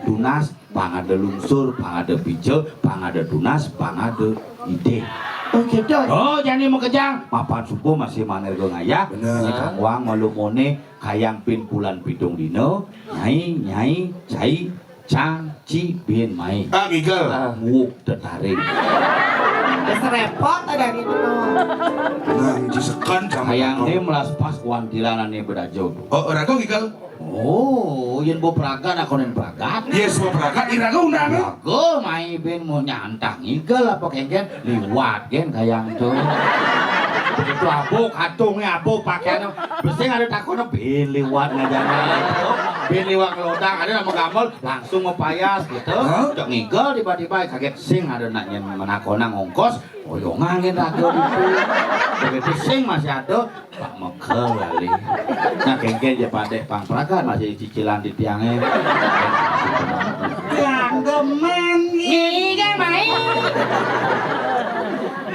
tunas pang ada lungsur pang ada pice pang ada tunas pang ada ide Oh gitu. oh jadi mau kejang mapan subuh masih manergo ngayah Bener. ini kang wang malu mone kayang pin bulan pitung dino nyai cai cang ci bin mai Ah, Miguel. nguk tertarik Bisa repot ada gitu. Nah, disekan sama kayang kau. dia melas pas wantilanan nih berajo Oh, rago Miguel. oh yen bo peragan aku nen peragan Yes, mau berangkat di rago undang. Jago mai ben mau nyantang igel apa kengken liwat gen kayang tuh itu abuk hatungnya abuk pakaiannya mesti ada takutnya ben liwat ngajana ben liwat ngelodang ada nama gamel langsung ngepayas gitu cok ngigel tiba-tiba kaget sing ada naknya menakona ngongkos oyongan gen rago itu begitu sing masih ada Pak Mekel kali nah kengken je padek pang peragan masih cicilan di tiangnya Yang teman, Nikel main.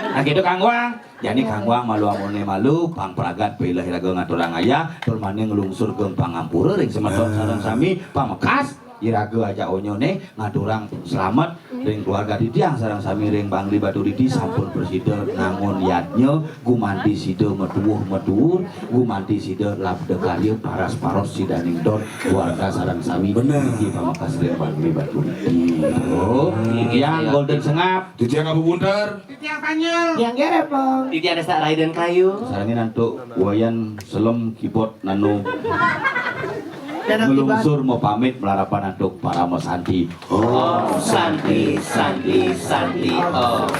nah gitu Kang Wang jadi Kang Wang malu amune malu pang peragat pilih raga ngaturang ayah tur mane ngelungsur geung pangampura ring semeton sareng sami pamekas iraga aja onyone ngaturang selamat ring keluarga di tiang sareng sami ring Bangli Baturidi sampun bersida nangun yatnya gumanti sida meduwuh gumanti sida labde karya paras sidaning dor keluarga sareng sami Bener. iki pamekas ring Bangli Baturidi oh yang golden sengap Jadi yang bunter. titiang panjul. Yang gerepong. Titi ada sak Raiden kayu. sarangin nantuk wayan selem kipot nanu Dan akibat. ngelungsur mau pamit melarapan nantuk para mau santi Oh, Santi. Oh.